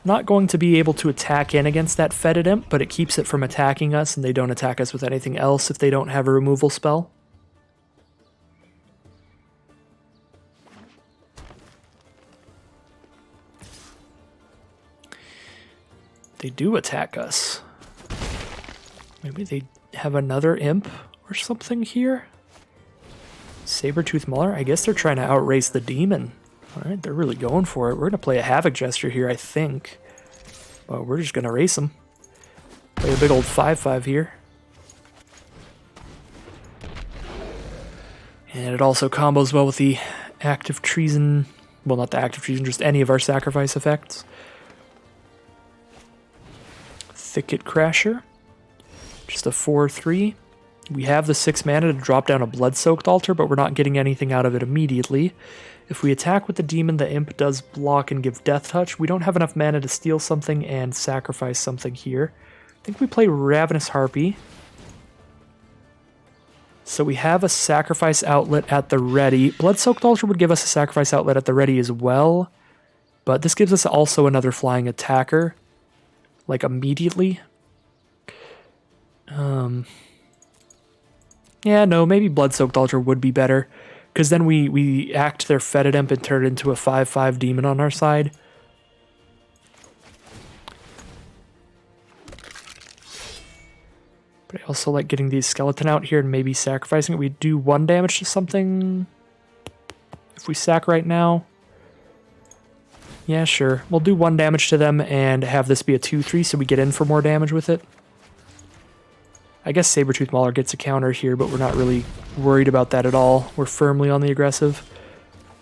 Not going to be able to attack in against that Fetid Imp, but it keeps it from attacking us, and they don't attack us with anything else if they don't have a removal spell. They do attack us. Maybe they have another Imp or something here? Saber-Tooth Mauler? I guess they're trying to outrace the Demon. Alright, they're really going for it. We're going to play a Havoc Gesture here, I think. But we're just going to race them. Play a big old 5/5 here. And it also combos well with the Active Treason. Well, not the Active Treason, just any of our sacrifice effects. Thicket Crasher. Just a 4/3. We have the 6 mana to drop down a Blood-Soaked Altar, but we're not getting anything out of it immediately. If we attack with the Demon, the Imp does block and give Death Touch. We don't have enough mana to steal something and sacrifice something here. I think we play Ravenous Harpy. So we have a sacrifice outlet at the ready. Blood-Soaked Altar would give us a sacrifice outlet at the ready as well, but this gives us also another flying attacker, like immediately. Yeah, no, maybe Blood-Soaked Altar would be better, because then we act their Fetid Imp and turn it into a 5/5 Demon on our side. But I also like getting the Skeleton out here and maybe sacrificing it. We do 1 damage to something if we sack right now. Yeah, sure. We'll do 1 damage to them and have this be a 2/3 so we get in for more damage with it. I guess Saber-Tooth Mauler gets a counter here, but we're not really worried about that at all. We're firmly on the aggressive.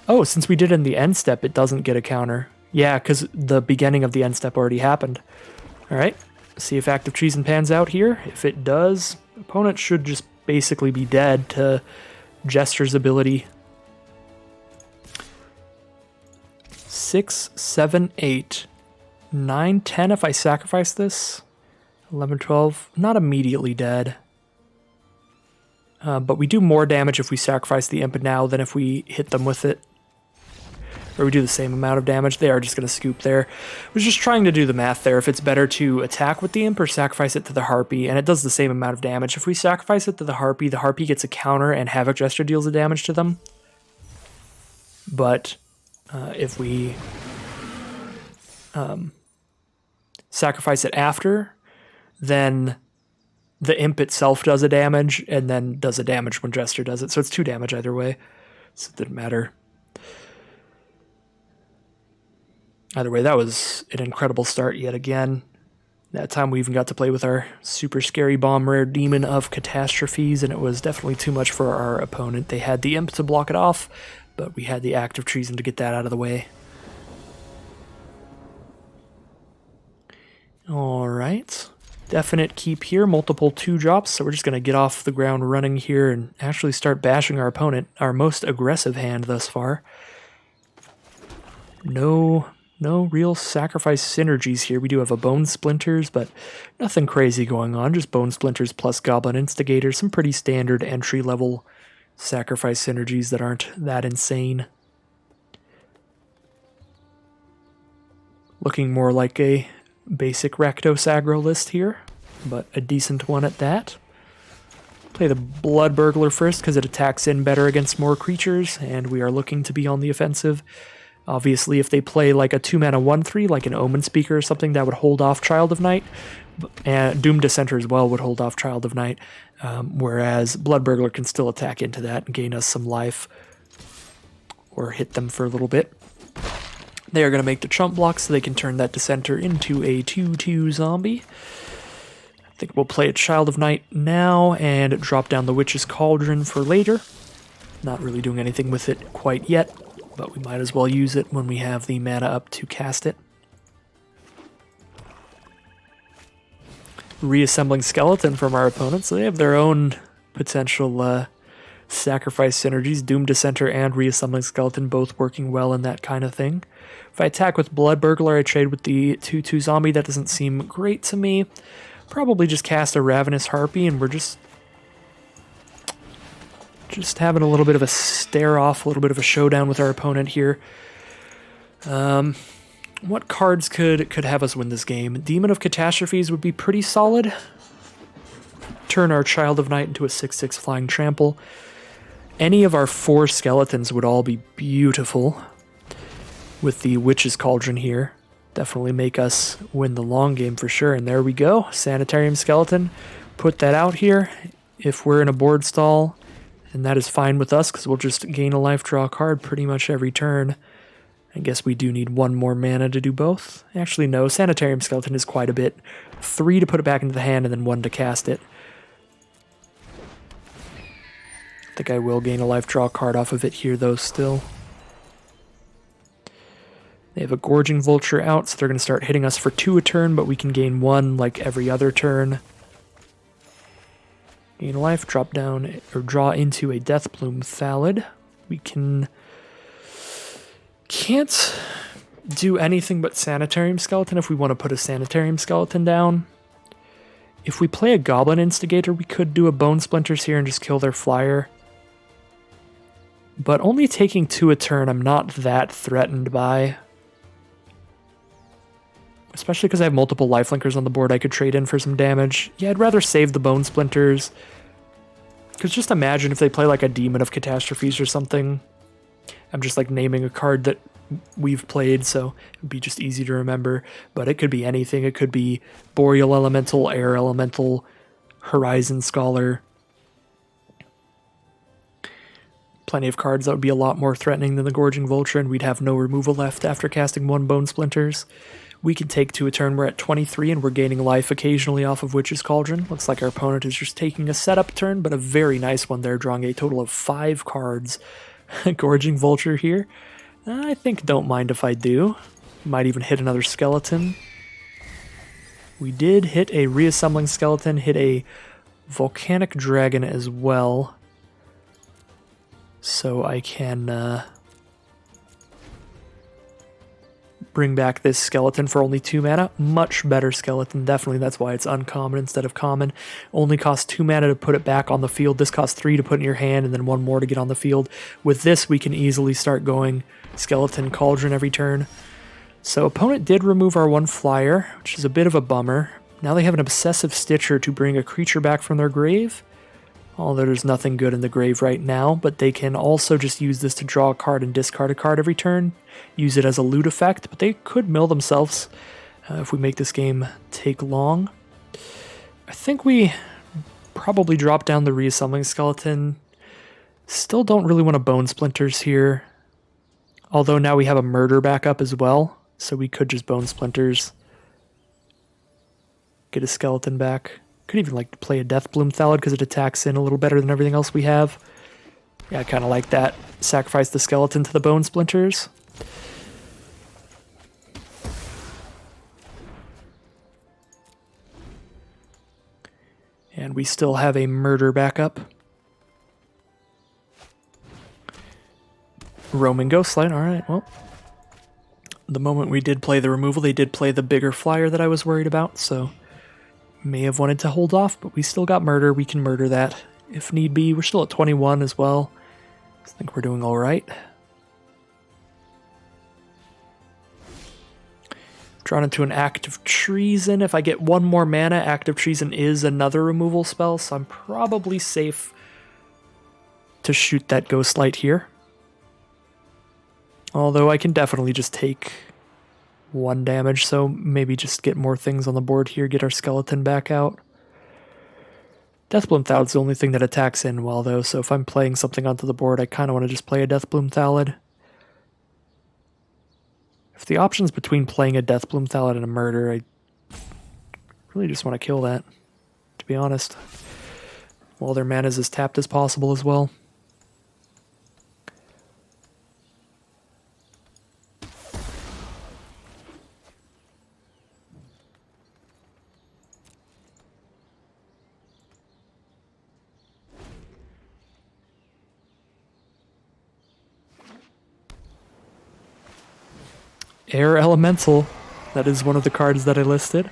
Oh, since we did it in the end step, it doesn't get a counter. Yeah, because the beginning of the end step already happened. All right, see if active treason pans out here. If it does, opponent should just basically be dead to Jester's ability. 6, 7, 8, 9, 10 if I sacrifice this. 11, 12, not immediately dead. But we do more damage if we sacrifice the imp now than if we hit them with it. Or we do the same amount of damage. They are just going to scoop there. I was just trying to do the math there. If it's better to attack with the imp or sacrifice it to the harpy, and it does the same amount of damage. If we sacrifice it to the harpy gets a counter and Havoc Jester deals the damage to them. But if we sacrifice it after, then the imp itself does a damage and then does a damage when Jester does it. So it's 2 damage either way. So it didn't matter. Either way, that was an incredible start yet again. That time we even got to play with our super scary bomb rare Demon of Catastrophes, and it was definitely too much for our opponent. They had the imp to block it off, but we had the active treason to get that out of the way. Alright. Definite keep here, multiple 2-drops, so we're just going to get off the ground running here and actually start bashing our opponent. Our most aggressive hand thus far. No real sacrifice synergies here. We do have a Bone Splinters, but nothing crazy going on. Just Bone Splinters plus Goblin Instigator. Some pretty standard entry-level sacrifice synergies that aren't that insane. Looking more like a basic Rakdos aggro list here, but a decent one at that. Play the Blood Burglar first because it attacks in better against more creatures, and we are looking to be on the offensive. Obviously, if they play like a 2-mana 1/3, like an Omen Speaker or something, that would hold off Child of Night. And Doom Dissenter as well would hold off Child of Night, whereas Blood Burglar can still attack into that and gain us some life, or hit them for a little bit. They are going to make the chump block so they can turn that Dissenter into a 2/2 zombie. I think we'll play a Child of Night now and drop down the Witch's Cauldron for later. Not really doing anything with it quite yet, but we might as well use it when we have the mana up to cast it. Reassembling Skeleton from our opponents, so they have their own potential sacrifice synergies. Doom Dissenter and Reassembling Skeleton both working well in that kind of thing. If I attack with Blood Burglar, I trade with the 2/2 zombie. That doesn't seem great to me. Probably just cast a Ravenous Harpy, and we're just having a little bit of a stare-off, a little bit of a showdown with our opponent here. What cards could have us win this game? Demon of Catastrophes would be pretty solid. Turn our Child of Night into a 6/6 Flying Trample. Any of our 4 skeletons would all be beautiful. With the Witch's Cauldron here. Definitely make us win the long game for sure. And there we go. Sanitarium Skeleton. Put that out here. If we're in a board stall, and that is fine with us because we'll just gain a life, draw a card pretty much every turn. I guess we do need 1 more mana to do both. Actually, no. Sanitarium Skeleton is quite a bit. 3 to put it back into the hand and then 1 to cast it. I think I will gain a life, draw a card off of it here, though, still. They have a Gorging Vulture out, so they're going to start hitting us for 2 a turn, but we can gain 1 like every other turn. Gain a life, drop down, or draw into a Deathbloom Thallid. We can't do anything but Sanitarium Skeleton if we want to put a Sanitarium Skeleton down. If we play a Goblin Instigator, we could do a Bone Splinters here and just kill their flyer. But only taking 2 a turn, I'm not that threatened by. Especially because I have multiple lifelinkers on the board I could trade in for some damage. Yeah, I'd rather save the Bone Splinters. Because just imagine if they play like a Demon of Catastrophes or something. I'm just like naming a card that we've played, so it'd be just easy to remember. But it could be anything. It could be Boreal Elemental, Air Elemental, Horizon Scholar. Plenty of cards that would be a lot more threatening than the Gorging Vulture, and we'd have no removal left after casting 1 Bone Splinters. We can take 2 a turn. We're at 23, and we're gaining life occasionally off of Witch's Cauldron. Looks like our opponent is just taking a setup turn, but a very nice one there, drawing a total of 5 cards Gorging Vulture here. I think don't mind if I do. Might even hit another skeleton. We did hit a reassembling skeleton, hit a volcanic dragon as well. So I can bring back this skeleton for only 2 mana. Much better skeleton, definitely. That's why it's uncommon instead of common. Only costs 2 mana to put it back on the field. This costs 3 to put in your hand and then 1 more to get on the field. With this, we can easily start going skeleton cauldron every turn. So opponent did remove our 1 flyer, which is a bit of a bummer. Now they have an obsessive stitcher to bring a creature back from their grave. Although there's nothing good in the grave right now, but they can also just use this to draw a card and discard a card every turn. Use it as a loot effect, but they could mill themselves if we make this game take long. I think we probably drop down the reassembling skeleton. Still don't really want to bone splinters here. Although now we have a murder backup as well, so we could just bone splinters. Get a skeleton back. Could even like play a Deathbloom Thallid because it attacks in a little better than everything else we have. Yeah, I kind of like that. Sacrifice the skeleton to the bone splinters. And we still have a murder backup. Roaming Ghostlight, alright, well. The moment we did play the removal, they did play the bigger flyer that I was worried about, so may have wanted to hold off, but we still got murder. We can murder that if need be. We're still at 21 as well. I think we're doing alright. Drawn into an Act of Treason. If I get 1 more mana, Act of Treason is another removal spell, so I'm probably safe to shoot that Ghostlight here. Although I can definitely just take 1 damage, so maybe just get more things on the board here, get our skeleton back out. Deathbloom Thallid's the only thing that attacks in well, though, so if I'm playing something onto the board, I kind of want to just play a Deathbloom Thallid. If the option's between playing a Deathbloom Thallid and a murder, I really just want to kill that, to be honest. While their mana is as tapped as possible as well. Air Elemental. That is one of the cards that I listed.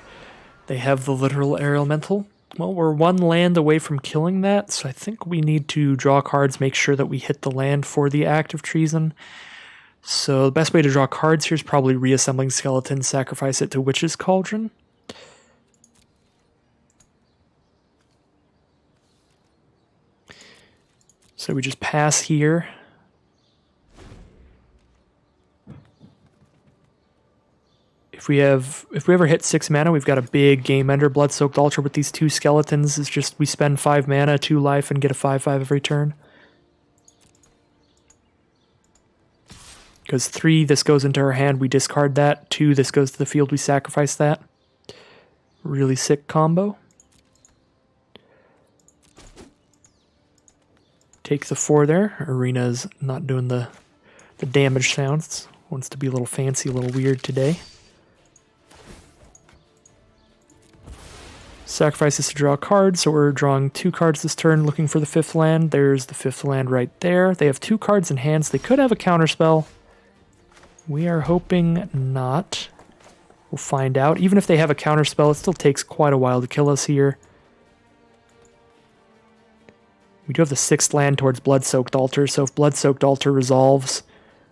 They have the literal Air Elemental. Well, we're 1 land away from killing that, so I think we need to draw cards, make sure that we hit the land for the Act of Treason. So the best way to draw cards here is probably reassembling skeleton, sacrifice it to Witch's Cauldron. So we just pass here. If we ever hit 6 mana, we've got a big game ender, Blood-Soaked Altar with these 2 skeletons. It's just we spend 5 mana, 2 life, and get a 5/5 every turn. Because 3, this goes into our hand, we discard that. 2, this goes to the field, we sacrifice that. Really sick combo. Take the 4 there. Arena's not doing the damage sounds. Wants to be a little fancy, a little weird today. Sacrifices to draw a card, so we're drawing 2 cards this turn, looking for the 5th land. There's the 5th land right there. They have 2 cards in hand, so they could have a counterspell. We are hoping not. We'll find out. Even if they have a counterspell, it still takes quite a while to kill us here. We do have the 6th land towards Blood-Soaked Altar, so if Blood-Soaked Altar resolves,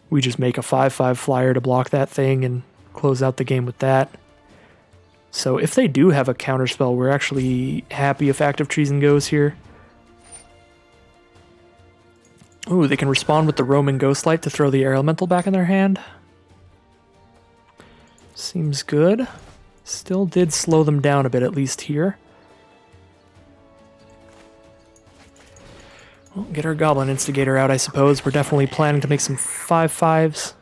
we just make a 5/5 flyer to block that thing and close out the game with that. So if they do have a counterspell, we're actually happy if Act of Treason goes here. Ooh, they can respond with the Roaming Ghostlight to throw the Air Elemental back in their hand. Seems good. Still did slow them down a bit, at least here. Well, get our Goblin Instigator out, I suppose. We're definitely planning to make some 5/5s.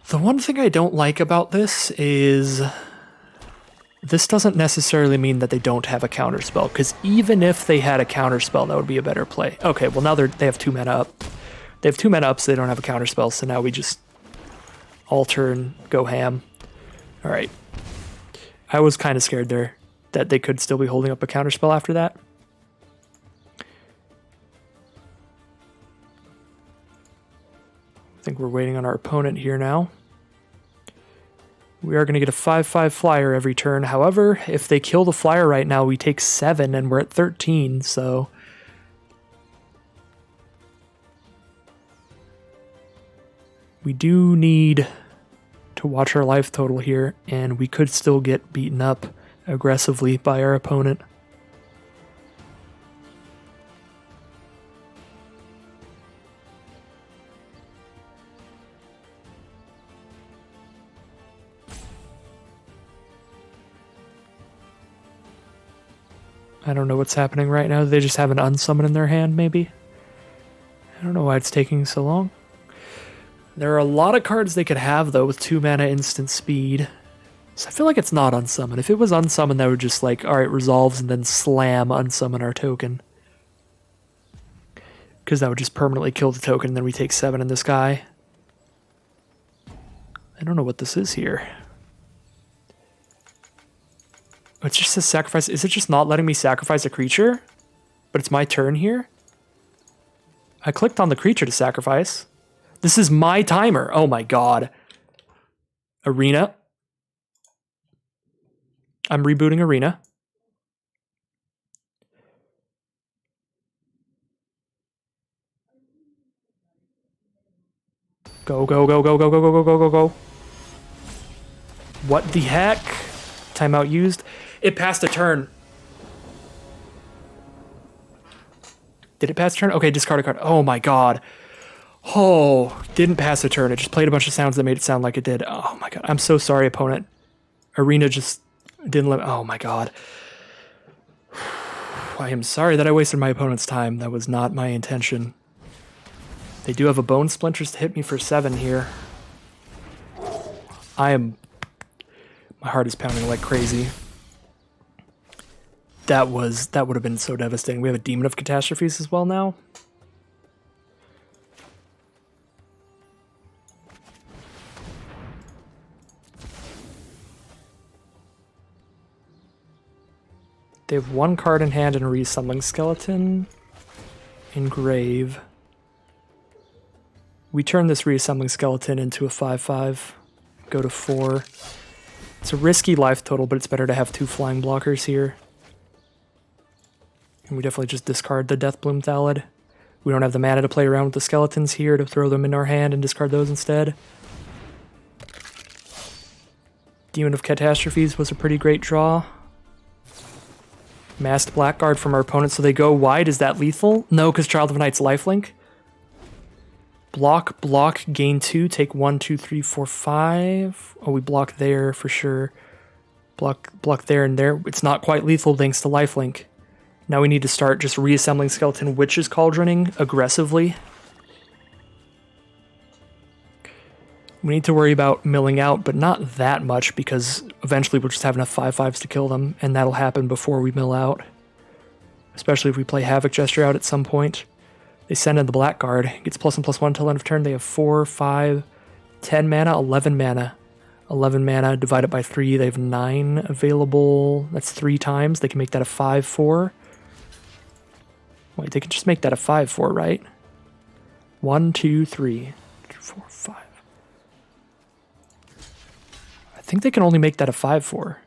The one thing I don't like about this is this doesn't necessarily mean that they don't have a counterspell, because even if they had a counterspell, that would be a better play. Okay, well now they have 2 mana up. They have 2 mana up, so they don't have a counterspell, so now we just alter and go ham. Alright. I was kind of scared there that they could still be holding up a counterspell after that. I think we're waiting on our opponent here now. We are going to get a 5/5 flyer every turn. However, if they kill the flyer right now, we take 7 and we're at 13, so... we do need to watch our life total here, and we could still get beaten up aggressively by our opponent. I don't know what's happening right now. They just have an unsummon in their hand, maybe? I don't know why it's taking so long. There are a lot of cards they could have, though, with 2 mana instant speed. So I feel like it's not unsummon. If it was unsummon, that would just like, alright, resolves and then slam unsummon our token. Because that would just permanently kill the token, and then we take 7 in this guy. I don't know what this is here. It's just a sacrifice. Is it just not letting me sacrifice a creature? But it's my turn here? I clicked on the creature to sacrifice. This is my timer. Oh my god. Arena. I'm rebooting Arena. Go, go, go, go, go, go, go, go, go, go, go. What the heck? Timeout used. It passed a turn. Did it pass a turn? Okay, discard a card. Oh my god. Oh, didn't pass a turn. It just played a bunch of sounds that made it sound like it did. Oh my god. I'm so sorry, opponent. Arena just didn't let... oh my god. I am sorry that I wasted my opponent's time. That was not my intention. They do have a Bone Splinters to hit me for 7 here. I am... my heart is pounding like crazy. That would have been so devastating. We have a Demon of Catastrophes as well now. They have 1 card in hand and a Reassembling Skeleton. Engrave. We turn this Reassembling Skeleton into a 5/5. Go to 4. It's a risky life total, but it's better to have 2 flying blockers here. And we definitely just discard the Deathbloom Thallid. We don't have the mana to play around with the skeletons here to throw them in our hand and discard those instead. Demon of Catastrophes was a pretty great draw. Masked Blackguard from our opponent, so they go wide. Is that lethal? No, because Child of Night's lifelink. Block, block, gain 2, take 1, 2, 3, 4, 5. Oh, we block there for sure. Block there and there. It's not quite lethal thanks to lifelink. Now we need to start just reassembling Skeleton Witch's Cauldroning aggressively. We need to worry about milling out, but not that much, because eventually we'll just have enough 5/5s to kill them, and that'll happen before we mill out. Especially if we play Havoc Gesture out at some point. They send in the Blackguard. Gets +1/+1 until end of turn. They have 4, 5, 10 mana, 11 mana. 11 mana divided by 3. They have 9 available. That's 3 times. They can make that a 5/4. Wait, they can just make that a 5/4, right? 1, 2, 3, 4, 5. I think they can only make that a 5/4.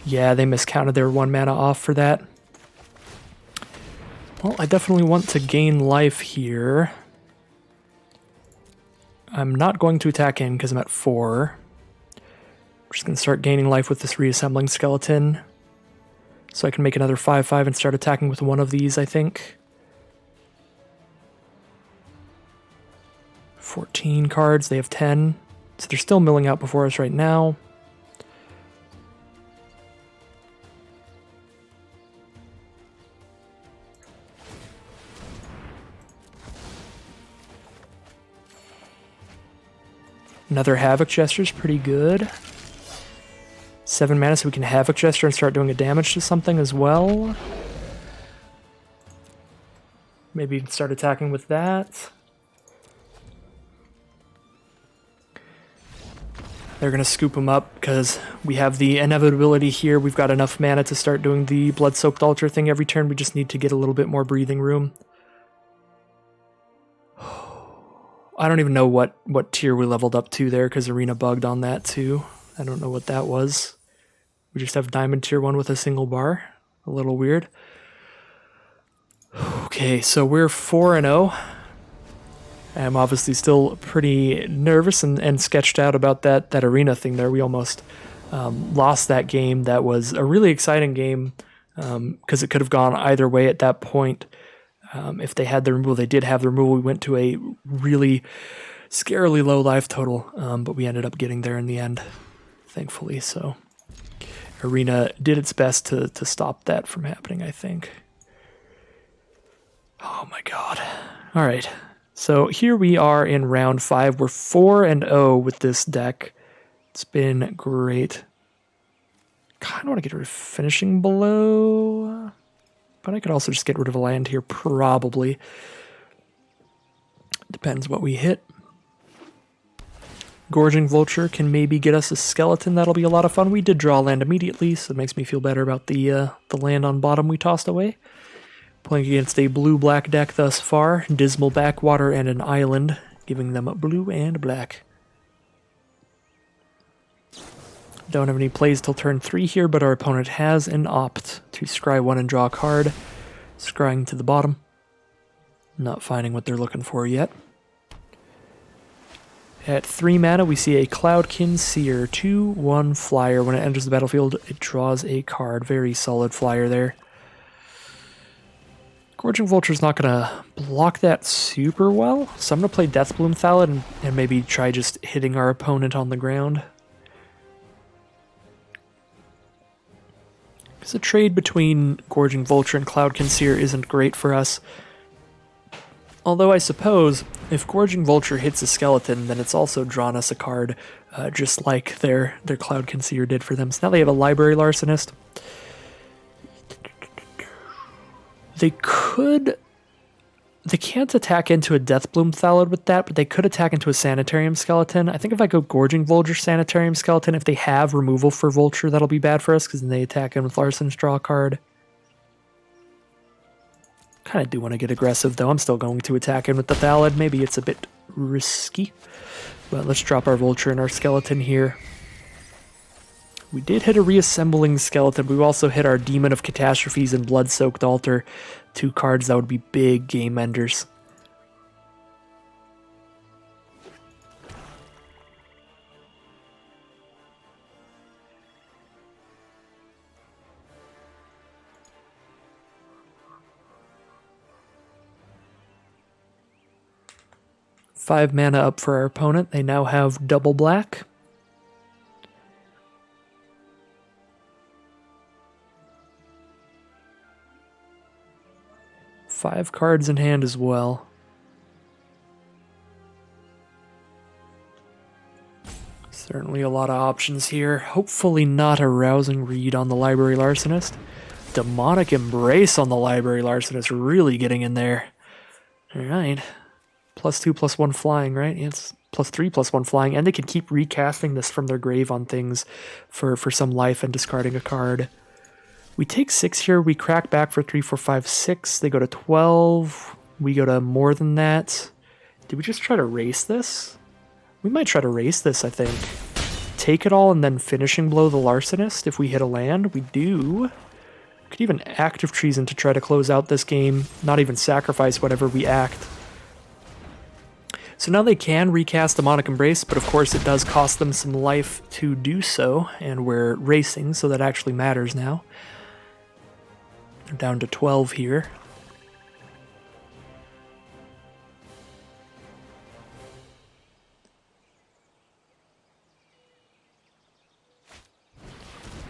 Yeah, they miscounted their 1 mana off for that. Well, I definitely want to gain life here. I'm not going to attack in because I'm at 4. I'm just going to start gaining life with this reassembling skeleton. So I can make another 5/5 and start attacking with one of these, I think. 14 cards, they have 10. So they're still milling out before us right now. Another Havoc Gesture is pretty good. 7 mana, so we can Havoc Gesture and start doing a damage to something as well. Maybe start attacking with that. They're going to scoop him up because we have the inevitability here. We've got enough mana to start doing the Blood-Soaked Altar thing every turn. We just need to get a little bit more breathing room. I don't even know what tier we leveled up to there because Arena bugged on that too. I don't know what that was. We just have Diamond tier 1 with a single bar. A little weird. Okay, so we're 4-0. I'm obviously still pretty nervous and sketched out about that arena thing there. We almost lost that game. That was a really exciting game because it could have gone either way at that point. If they had the removal, they did have the removal. We went to a really scarily low life total, but we ended up getting there in the end, thankfully. So Arena did its best to stop that from happening, I think. Oh my god. All right. So here we are in round 5. We're 4-0 with this deck. It's been great. Kind of want to get rid of Finishing Blow, but I could also just get rid of a land here, probably. Depends what we hit. Gorging Vulture can maybe get us a skeleton. That'll be a lot of fun. We did draw land immediately, so it makes me feel better about the land on bottom we tossed away. Playing against a blue-black deck thus far. Dismal Backwater and an Island, giving them blue and black. Don't have any plays till turn 3 here, but our opponent has an opt to scry 1 and draw a card. Scrying to the bottom. Not finding what they're looking for yet. At 3 mana, we see a Cloudkin Seer, 2/1 flyer. When it enters the battlefield, it draws a card. Very solid flyer there. Gorging Vulture's not going to block that super well, so I'm going to play Deathbloom Thallid and maybe try just hitting our opponent on the ground. Because a trade between Gorging Vulture and Cloudkin Seer isn't great for us. Although I suppose if Gorging Vulture hits a skeleton, then it's also drawn us a card, just like their Cloudkin Seer did for them. So now they have a Library Larcenist. They can't attack into a Deathbloom Thallid with that, but they could attack into a Sanitarium Skeleton. I think if I go Gorging Vulture, Sanitarium Skeleton, if they have removal for Vulture, that'll be bad for us, because then they attack in with Larcenist, draw a card. Kind of do want to get aggressive, though. I'm still going to attack in with the Thallid. Maybe it's a bit risky, but let's drop our Vulture and our Skeleton here. We did hit a Reassembling Skeleton. We also hit our Demon of Catastrophes and Blood-Soaked Altar. 2 cards that would be big game enders. Five mana up for our opponent. They now have double black. Five cards in hand as well. Certainly a lot of options here. Hopefully not a Rousing Read on the Library Larcenist. Demonic Embrace on the Library Larcenist, really getting in there. Alright. +2/+1 flying, right? It's +3/+1 flying, and they can keep recasting this from their grave on things for some life and discarding a card. We take 6 here, we crack back for 3, 4, 5, 6. They go to 12. We go to more than that. Did we just try to race this? We might try to race this, I think. Take it all and then Finishing Blow the Larcenist if we hit a land. We do. We could even Active Treason to try to close out this game. Not even sacrifice whatever we act. So now they can recast Demonic Embrace, but of course it does cost them some life to do so, and we're racing, so that actually matters now. They're down to 12 here.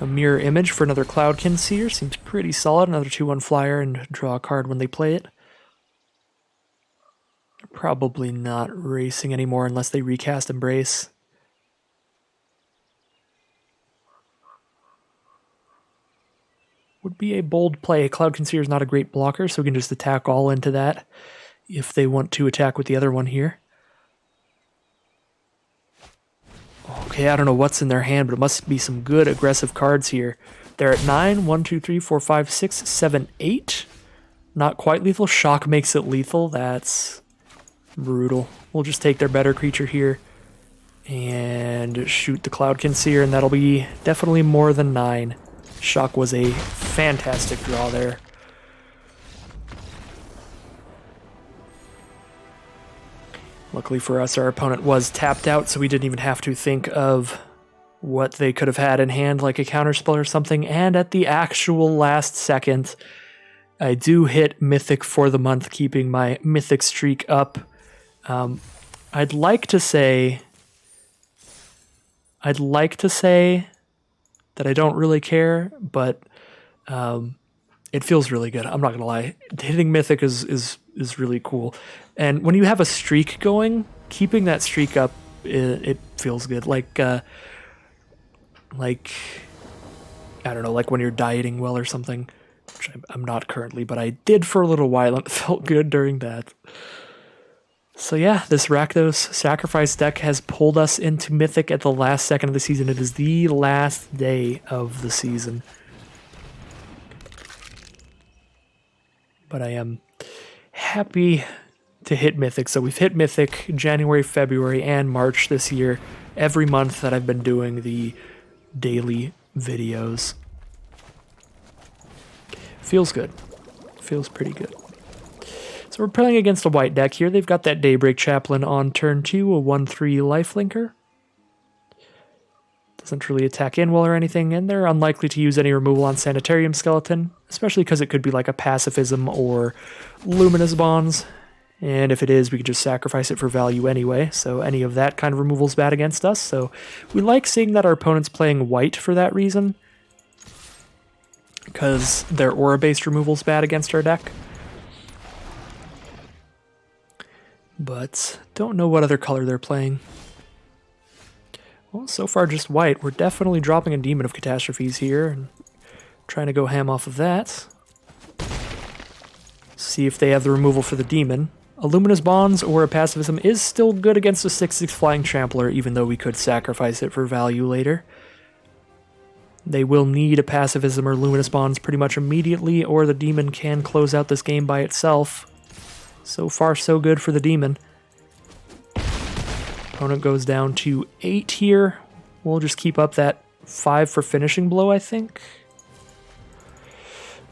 A Mirror Image for another Cloudkin Seer seems pretty solid. Another 2/1 flyer and draw a card when they play it. They're probably not racing anymore unless they recast Embrace. would be a bold play. Cloud Concealer is not a great blocker, so we can just attack all into that if they want to attack with the other one here. Okay, I don't know what's in their hand, but it must be some good aggressive cards here. They're at 9. 1, 2, 3, 4, 5, 6, 7, 8. Not quite lethal. Shock makes it lethal. That's brutal. We'll just take their better creature here and shoot the Cloud Concealer, and that'll be definitely more than 9. Shock was a fantastic draw there. Luckily for us, our opponent was tapped out, so we didn't even have to think of what they could have had in hand, like a counterspell or something. And at the actual last second, I do hit Mythic for the month, keeping my Mythic streak up. I'd like to say that I don't really care, but it feels really good. I'm not gonna lie. Hitting Mythic is really cool. And when you have a streak going, keeping that streak up, it feels good. Like I don't know, like when you're dieting well or something, which I'm not currently, but I did for a little while, and it felt good during that. So yeah, this Rakdos Sacrifice deck has pulled us into Mythic at the last second of the season. It is the last day of the season. But I am happy to hit Mythic. So we've hit Mythic January, February, and March this year. Every month that I've been doing the daily videos. Feels good. Feels pretty good. So we're playing against a white deck here. They've got that Daybreak Chaplain on turn 2, a 1/3 lifelinker. Doesn't really attack in well or anything, and they're unlikely to use any removal on Sanitarium Skeleton, especially because it could be like a Pacifism or Luminous Bonds. And if it is, we could just sacrifice it for value anyway, so any of that kind of removal is bad against us. So we like seeing that our opponent's playing white for that reason, because their aura-based removal is bad against our deck. But don't know what other color they're playing. Well, so far just white. We're definitely dropping a Demon of Catastrophes here and trying to go ham off of that. See if they have the removal for the Demon. A Luminous Bonds or a Pacifism is still good against a 6/6 Flying Trampler, even though we could sacrifice it for value later. They will need a Pacifism or Luminous Bonds pretty much immediately, or the Demon can close out this game by itself. So far, so good for the Demon. Opponent goes down to 8 here. We'll just keep up that 5 for Finishing Blow, I think.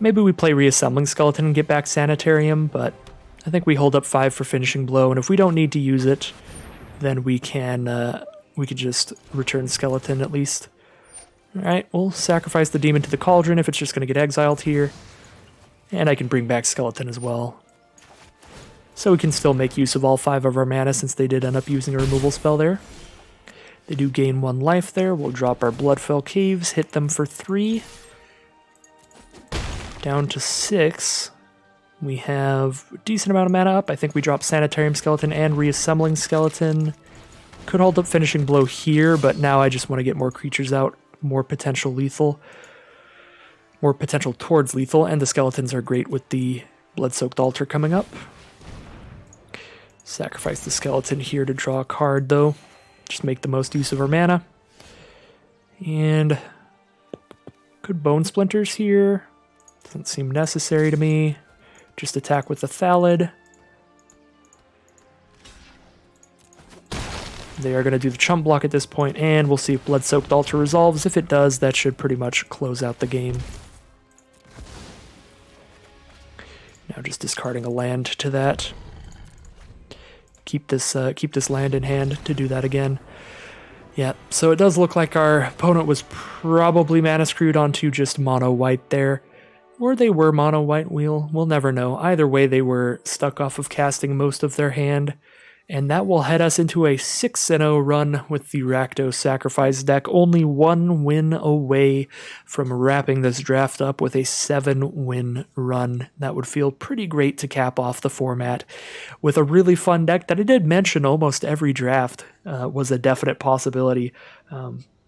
Maybe we play Reassembling Skeleton and get back Sanitarium, but I think we hold up 5 for Finishing Blow, and if we don't need to use it, then we could just return Skeleton at least. Alright, we'll sacrifice the Demon to the Cauldron if it's just going to get exiled here. And I can bring back Skeleton as well. So we can still make use of all 5 of our mana since they did end up using a removal spell there. They do gain 1 life there. We'll drop our Bloodfell Caves, hit them for 3. Down to 6. We have a decent amount of mana up. I think we drop Sanitarium Skeleton and Reassembling Skeleton. Could hold up Finishing Blow here, but now I just want to get more creatures out. More potential lethal. More potential towards lethal, and the Skeletons are great with the Blood-Soaked Altar coming up. Sacrifice the Skeleton here to draw a card, though. Just make the most use of our mana. And could Bone Splinters here. Doesn't seem necessary to me. Just attack with the Thallid. They are going to do the chump block at this point, and we'll see if Blood-Soaked Altar resolves. If it does, that should pretty much close out the game. Now just discarding a land to that. Keep this land in hand to do that again. Yeah, so it does look like our opponent was probably mana screwed onto just mono white there. Or they were mono white, we'll never know. Either way, they were stuck off of casting most of their hand. And that will head us into a 6-0 run with the Rakdos Sacrifice deck. Only 1 win away from wrapping this draft up with a 7-win run. That would feel pretty great to cap off the format with a really fun deck that I did mention almost every draft was a definite possibility.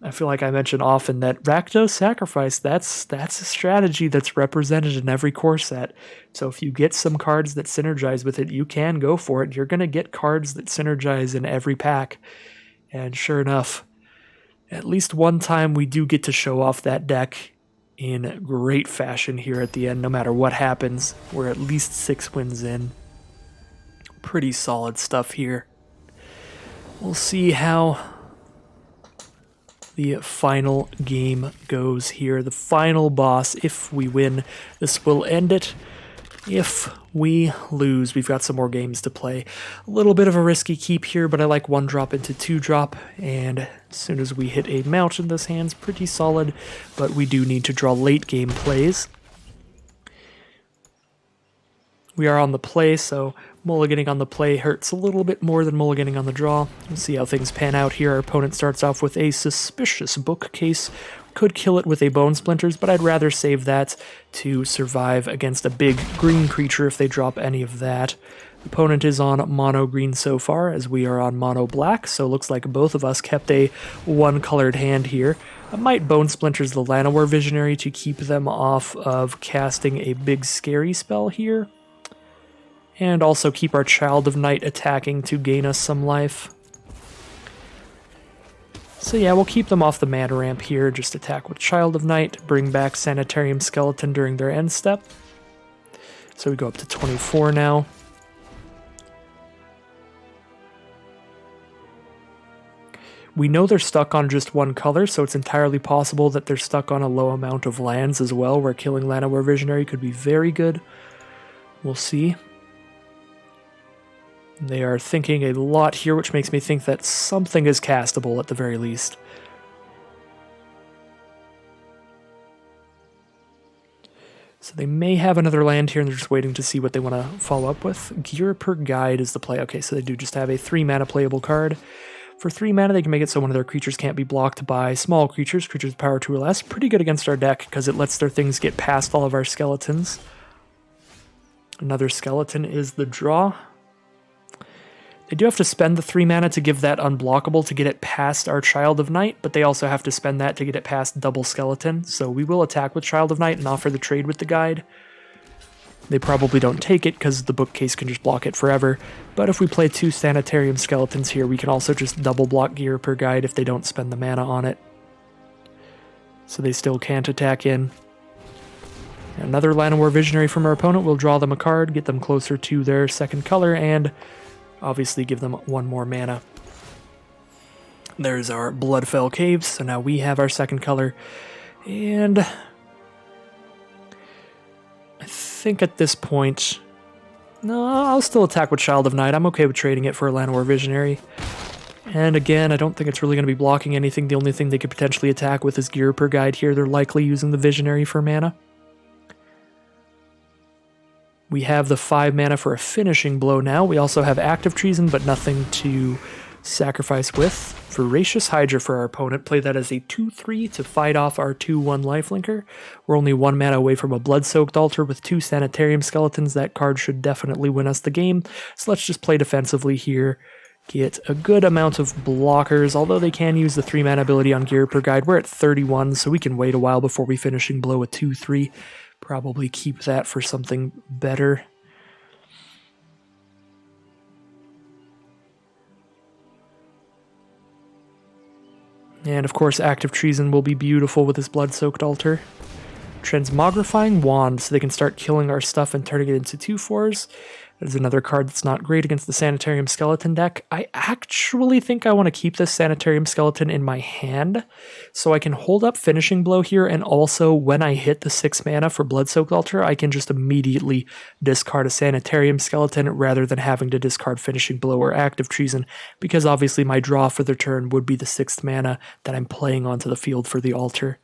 I feel like I mention often that Rakdos Sacrifice, that's a strategy that's represented in every core set. So if you get some cards that synergize with it, you can go for it. You're going to get cards that synergize in every pack. And sure enough, at least one time we do get to show off that deck in great fashion here at the end. No matter what happens, we're at least 6 wins in. Pretty solid stuff here. We'll see how the final game goes here. The final boss, if we win, this will end it. If we lose, we've got some more games to play. A little bit of a risky keep here, but I like 1-drop into 2-drop, and as soon as we hit a mountain, this hand's pretty solid, but we do need to draw late game plays. We are on the play, so mulliganing on the play hurts a little bit more than mulliganing on the draw. We'll see how things pan out here. Our opponent starts off with a suspicious bookcase. Could kill it with a Bone Splinters, but I'd rather save that to survive against a big green creature if they drop any of that. The opponent is on mono green so far, as we are on mono black, so it looks like both of us kept a one-colored hand here. I might Bone Splinters the Llanowar Visionary to keep them off of casting a big scary spell here. And also keep our Child of Night attacking to gain us some life. So yeah, we'll keep them off the mana ramp here, just attack with Child of Night, bring back Sanitarium Skeleton during their end step. So we go up to 24 now. We know they're stuck on just one color, so it's entirely possible that they're stuck on a low amount of lands as well, where killing Llanowar Visionary could be very good. We'll see. They are thinking a lot here, which makes me think that something is castable at the very least. So they may have another land here, and they're just waiting to see what they want to follow up with. Gear per Guide is the play. Okay, so they do just have a 3-mana playable card. For 3 mana, they can make it so one of their creatures can't be blocked by small creatures, creatures with power 2 or less. Pretty good against our deck, because it lets their things get past all of our skeletons. Another skeleton is the draw. They do have to spend the 3 mana to give that unblockable to get it past our Child of Night, but they also have to spend that to get it past double skeleton, so we will attack with Child of Night and offer the trade with the guide. They probably don't take it because the bookcase can just block it forever, but if we play 2 Sanitarium Skeletons here, we can also just double block Gear per Guide if they don't spend the mana on it. So they still can't attack in. Another Llanowar Visionary from our opponent will draw them a card, get them closer to their second color, and obviously give them 1 more mana. There's our Bloodfell Caves, so now we have our second color, and I think at this point, no, I'll still attack with Child of Night. I'm okay with trading it for a Llanowar Visionary. And again, I don't think it's really going to be blocking anything. The only thing they could potentially attack with is Gear per Guide here. They're likely using the Visionary for mana. We have the 5 mana for a finishing blow now. We also have Active Treason, but nothing to sacrifice with. Voracious Hydra for our opponent. Play that as a 2/3 to fight off our 2/1 lifelinker. We're only 1 mana away from a Blood-Soaked Altar with 2 Sanitarium Skeletons. That card should definitely win us the game. So let's just play defensively here. Get a good amount of blockers, although they can use the 3 mana ability on Gear per Guide. We're at 31, so we can wait a while before we finishing blow a 2/3. Probably keep that for something better. And of course, Active Treason will be beautiful with this Blood-Soaked Altar. Transmogrifying Wand, so they can start killing our stuff and turning it into 2/4s. There's another card that's not great against the Sanitarium Skeleton deck. I actually think I want to keep this Sanitarium Skeleton in my hand, so I can hold up Finishing Blow here, and also when I hit the 6 mana for Blood-Soaked Altar, I can just immediately discard a Sanitarium Skeleton rather than having to discard Finishing Blow or Active Treason, because obviously my draw for the turn would be the 6th mana that I'm playing onto the field for the altar.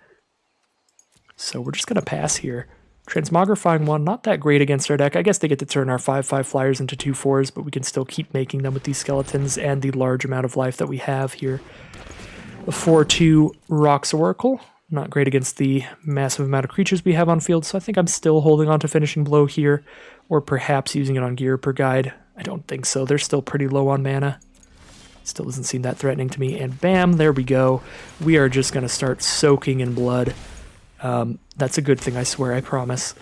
So we're just going to pass here. Transmogrifying Wand, not that great against our deck. I guess they get to turn our 5/5 flyers into 2/4s, but we can still keep making them with these skeletons and the large amount of life that we have here. A 4/2 Rocks Oracle, not great against the massive amount of creatures we have on field, so I think I'm still holding on to Finishing Blow here, or perhaps using it on Gear per Guide. I don't think so. They're still pretty low on mana. Still doesn't seem that threatening to me. And bam, there we go. We are just going to start soaking in blood. That's a good thing, I swear, I promise.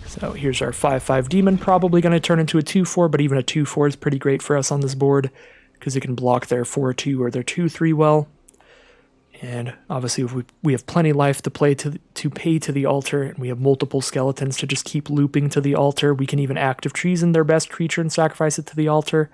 So here's our 5/5 demon, probably going to turn into a 2/4, but even a 2/4 is pretty great for us on this board because it can block their 4/2 or their 2/3 well. And obviously if we have plenty life to pay to the altar, and we have multiple skeletons to just keep looping to the altar. We can even active treason their best creature and sacrifice it to the altar.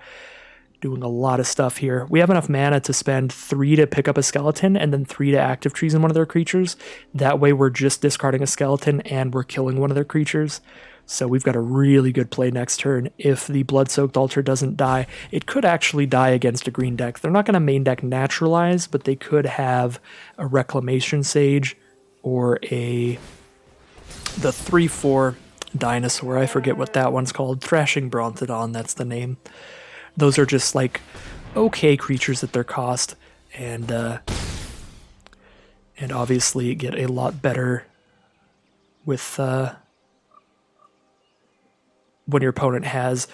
Doing a lot of stuff here. We have enough mana to spend 3 to pick up a skeleton and then 3 to active treason one of their creatures. That way we're just discarding a skeleton and we're killing one of their creatures. So we've got a really good play next turn. If the Blood-Soaked Altar doesn't die, it could actually die against a green deck. They're not going to main deck Naturalize, but they could have a Reclamation Sage or the 3/4 dinosaur. I forget what that one's called. Thrashing Brontodon, that's the name. Those are just like okay creatures at their cost, and obviously get a lot better with when your opponent has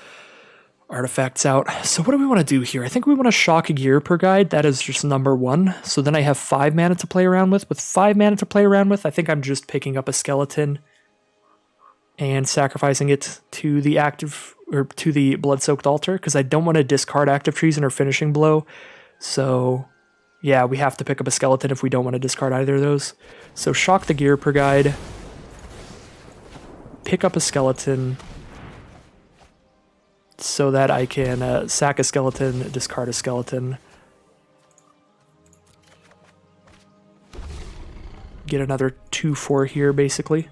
artifacts out. So what do we want to do here? I think we want to shock a gear per guide. That is just number 1. So then I have 5 mana to play around with. With 5 mana to play around with, I think I'm just picking up a skeleton and sacrificing it to the active or to the Blood-Soaked Altar because I don't want to discard active treason or finishing blow. So yeah, we have to pick up a skeleton if we don't want to discard either of those. So shock the gear per guide, pick up a skeleton so that I can sack a skeleton, discard a skeleton, get another 2/4 here basically.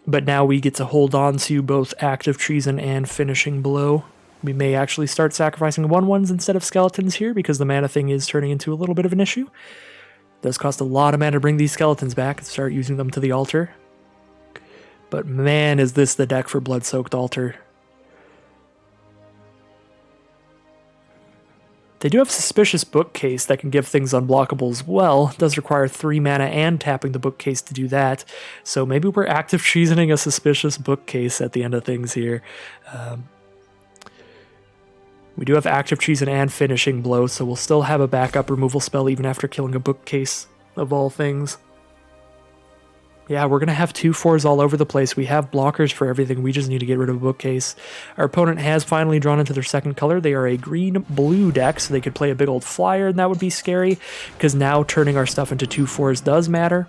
But now we get to hold on to both active treason and finishing blow. We may actually start sacrificing 1/1s instead of skeletons here because the mana thing is turning into a little bit of an issue. It does cost a lot of mana to bring these skeletons back and start using them to the altar. But man, is this the deck for Blood-Soaked Altar. They do have Suspicious Bookcase that can give things unblockable as well. It does require 3 mana and tapping the bookcase to do that. So maybe we're active treasoning a Suspicious Bookcase at the end of things here. We do have active treason and finishing blow, so we'll still have a backup removal spell even after killing a bookcase, of all things. Yeah, we're going to have 2/4s all over the place. We have blockers for everything. We just need to get rid of a bookcase. Our opponent has finally drawn into their second color. They are a green-blue deck, so they could play a big old flyer, and that would be scary, because now turning our stuff into 2/4s does matter.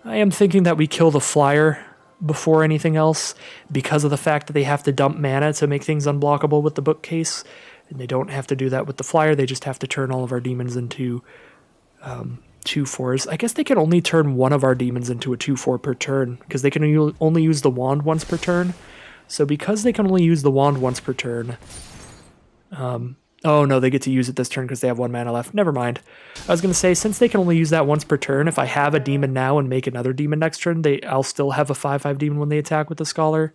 I am thinking that we kill the flyer before anything else, because of the fact that they have to dump mana to make things unblockable with the bookcase, and they don't have to do that with the flyer. They just have to turn all of our demons into 2/4s. I guess they can only turn one of our demons into a 2/4 per turn, because they can only use the wand once per turn. So because they can only use the wand once per turn... oh no, they get to use it this turn because they have 1 mana left. Never mind. I was going to say, since they can only use that once per turn, if I have a demon now and make another demon next turn, I'll still have a 5/5 demon when they attack with the Scholar.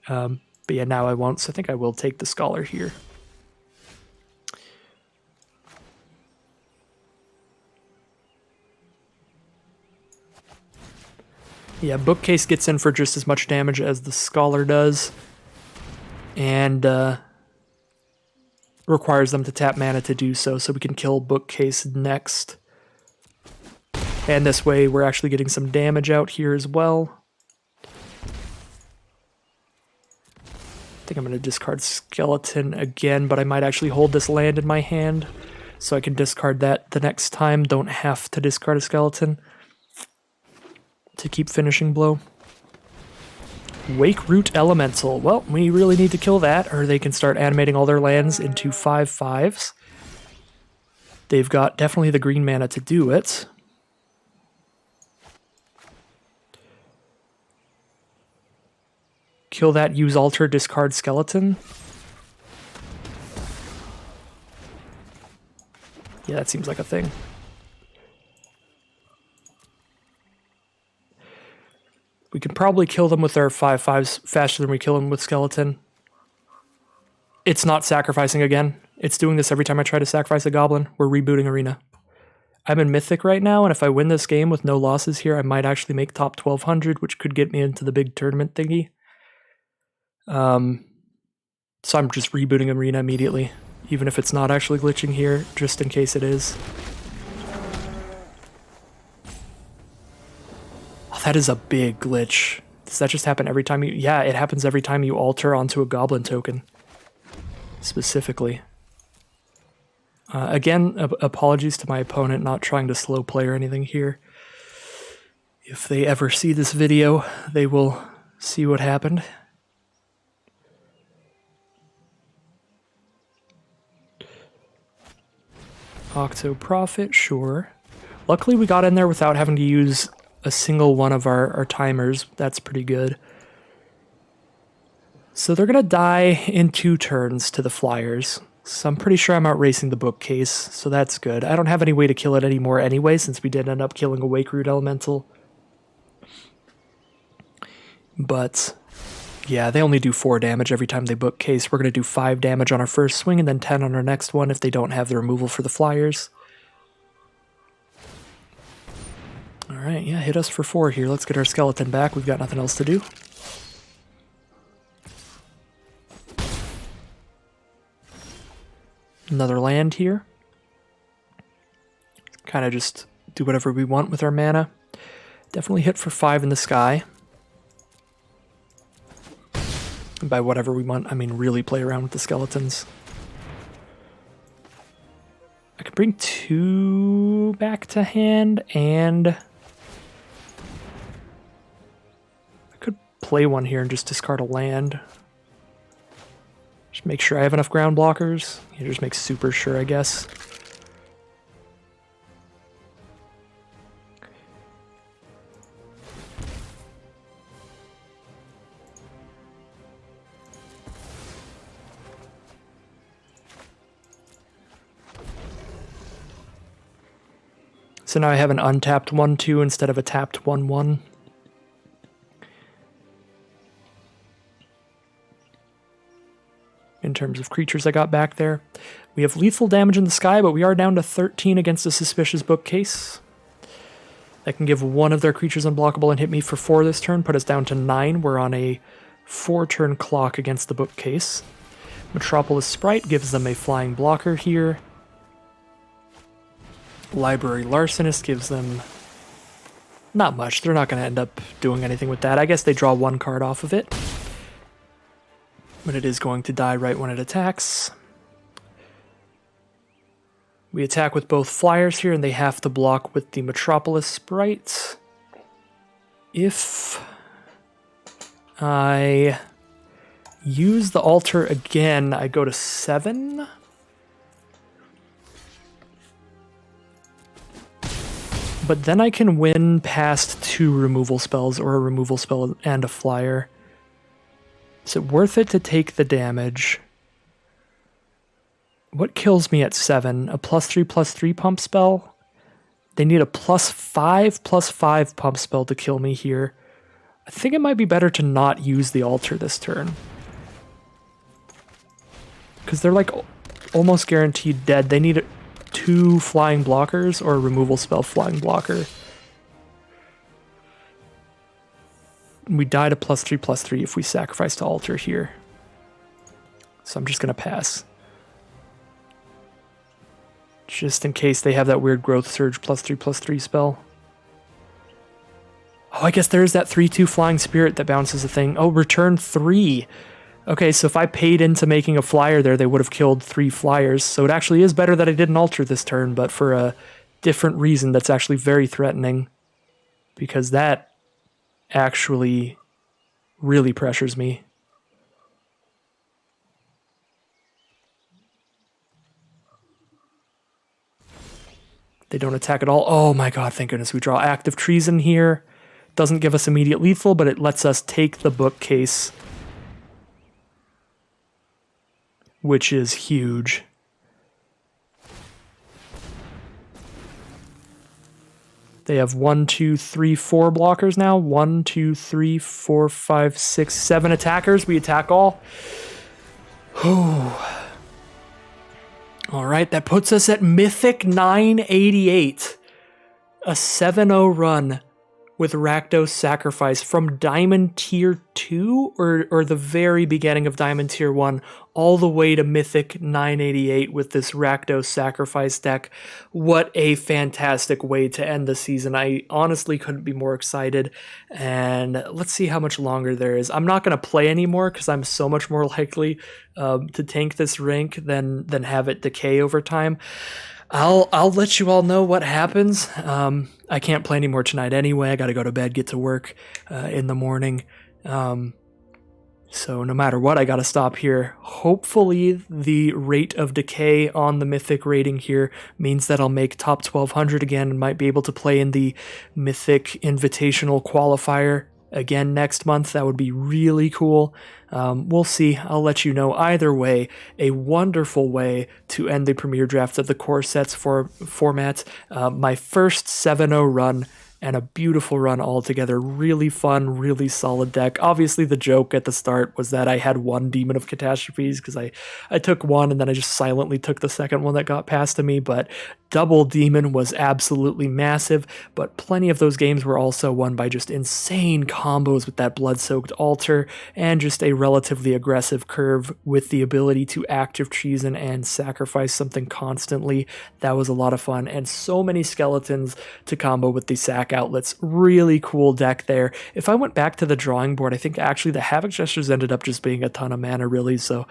But yeah, now I won't, so I think I will take the Scholar here. Yeah, Bookcase gets in for just as much damage as the Scholar does, and requires them to tap mana to do so, so we can kill Bookcase next. And this way, we're actually getting some damage out here as well. I think I'm going to discard Skeleton again, but I might actually hold this land in my hand, so I can discard that the next time. Don't have to discard a Skeleton to keep finishing blow. Wake Root Elemental. Well, we really need to kill that, or they can start animating all their lands into 5/5s. They've got definitely the green mana to do it. Kill that, use altar, discard skeleton. Yeah, that seems like a thing. We could probably kill them with our 5/5s faster than we kill them with skeleton. It's not sacrificing again. It's doing this every time I try to sacrifice a goblin. We're rebooting Arena. I'm in Mythic right now, and if I win this game with no losses here, I might actually make top 1200, which could get me into the big tournament thingy. So I'm just rebooting Arena immediately, even if it's not actually glitching here, just in case it is. Oh, that is a big glitch. Does that just happen every time you... Yeah, it happens every time you alter onto a goblin token. Specifically. Again, apologies to my opponent, not trying to slow play or anything here. If they ever see this video, they will see what happened. Octo Profit, sure. Luckily we got in there without having to use a single one of our timers. That's pretty good. So they're going to die in 2 turns to the flyers. So I'm pretty sure I'm outracing the bookcase, so that's good. I don't have any way to kill it anymore anyway, since we did end up killing a Wake Root Elemental. But yeah, they only do 4 damage every time they bookcase. We're going to do 5 damage on our first swing and then 10 on our next one if they don't have the removal for the flyers. Alright, yeah, hit us for 4 here. Let's get our skeleton back. We've got nothing else to do. Another land here. Kind of just do whatever we want with our mana. Definitely hit for 5 in the sky. And by whatever we want, I mean really play around with the skeletons. I could bring 2 back to hand, and I could play 1 here and just discard a land. Just make sure I have enough ground blockers. You just make super sure, I guess. So now I have an untapped 1/2 instead of a tapped 1/1. In terms of creatures I got back there. We have lethal damage in the sky, but we are down to 13 against a suspicious bookcase. That can give 1 of their creatures unblockable and hit me for 4 this turn, put us down to 9. We're on a 4-turn clock against the bookcase. Metropolis Sprite gives them a flying blocker here. Library Larcenist gives them not much. They're not going to end up doing anything with that. I guess they draw 1 card off of it. But it is going to die right when it attacks. We attack with both flyers here, and they have to block with the Metropolis Sprite. If I use the altar again, I go to 7. But then I can win past 2 removal spells, or a removal spell and a flyer. Is it worth it to take the damage? What kills me at 7? A +3/+3 pump spell? They need a +5/+5 pump spell to kill me here. I think it might be better to not use the altar this turn. Because they're like almost guaranteed dead. They need 2 flying blockers or a removal spell flying blocker. We die to +3/+3 if we sacrifice to altar here. So I'm just going to pass. Just in case they have that weird growth surge +3/+3 spell. Oh, I guess there is that 3/2 flying spirit that bounces a thing. Oh, return 3. Okay, so if I paid into making a flyer there, they would have killed 3 flyers. So it actually is better that I didn't alter this turn, but for a different reason that's actually very threatening. Because that actually really pressures me. They don't attack at all. Oh my god, thank goodness we draw Active Treason here. Doesn't give us immediate lethal, but it lets us take the bookcase, which is huge. They have 1, 2, 3, 4 blockers now. 1, 2, 3, 4, 5, 6, 7 attackers. We attack all. All right, that puts us at Mythic 988. A 7-0 run with Rakdos Sacrifice from Diamond Tier 2 or the very beginning of Diamond Tier 1 all the way to Mythic 988 with this Rakdos Sacrifice deck. What a fantastic way to end the season. I honestly couldn't be more excited, and let's see how much longer there is. I'm not going to play anymore because I'm so much more likely to tank this rank than have it decay over time. I'll let you all know what happens. I can't play anymore tonight anyway. I got to go to bed, get to work in the morning. So no matter what, I got to stop here. Hopefully the rate of decay on the Mythic rating here means that I'll make top 1200 again and might be able to play in the Mythic Invitational Qualifier again next month. That would be really cool. We'll see. I'll let you know. Either way, a wonderful way to end the Premier Draft of the core sets format. My first 7-0 run, and a beautiful run altogether. Really fun, really solid deck. Obviously, the joke at the start was that I had one Demon of Catastrophes because I took one and then I just silently took the second one that got passed to me, but double Demon was absolutely massive, but plenty of those games were also won by just insane combos with that Blood-Soaked Altar and just a relatively aggressive curve with the ability to active treason and sacrifice something constantly. That was a lot of fun, and so many skeletons to combo with the sack outlets. Really cool deck there. If I went back to the drawing board, I think actually the Havoc Gestures ended up just being a ton of mana, really, so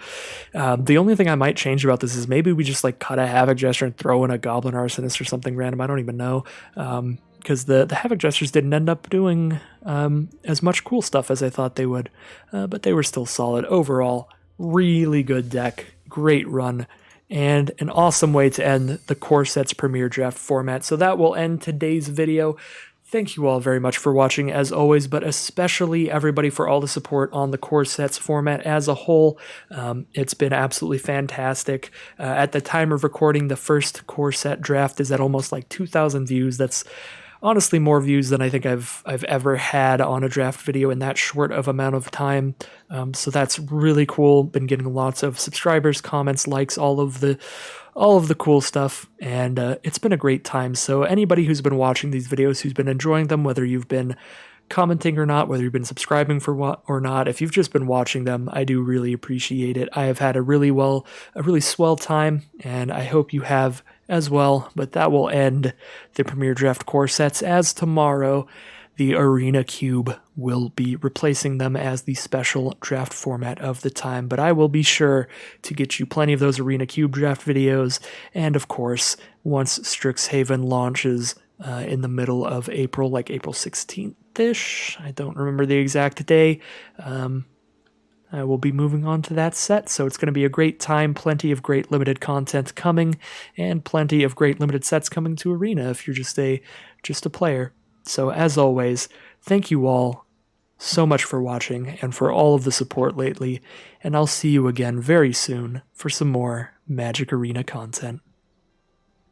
the only thing I might change about this is maybe we just like cut a Havoc Gesture and throw in a Goblin Arsonist or something random. I don't even know, because the Havoc Gestures didn't end up doing as much cool stuff as I thought they would, but they were still solid. Overall, really good deck, great run, and an awesome way to end the Core Sets Premier Draft format. So that will end today's video. Thank you all very much for watching, as always, but especially everybody for all the support on the Core Sets format as a whole. It's been absolutely fantastic. At the time of recording, the first Core Set draft is at almost like 2,000 views. That's honestly more views than I think I've ever had on a draft video in that short of amount of time. So that's really cool. Been getting lots of subscribers, comments, likes, all of the cool stuff, and it's been a great time. So anybody who's been watching these videos, who's been enjoying them, whether you've been commenting or not, whether you've been subscribing for what or not, if you've just been watching them, I do really appreciate it. I have had a really swell time, and I hope you have as well. But that will end the Premier Draft core sets, as tomorrow the Arena Cube will be replacing them as the special draft format of the time. But I will be sure to get you plenty of those Arena Cube draft videos, and of course, once Strixhaven launches in the middle of April, like April 16th-ish, I don't remember the exact day, I will be moving on to that set, so it's going to be a great time, plenty of great limited content coming, and plenty of great limited sets coming to Arena if you're just a player. So as always, thank you all so much for watching and for all of the support lately, and I'll see you again very soon for some more Magic Arena content.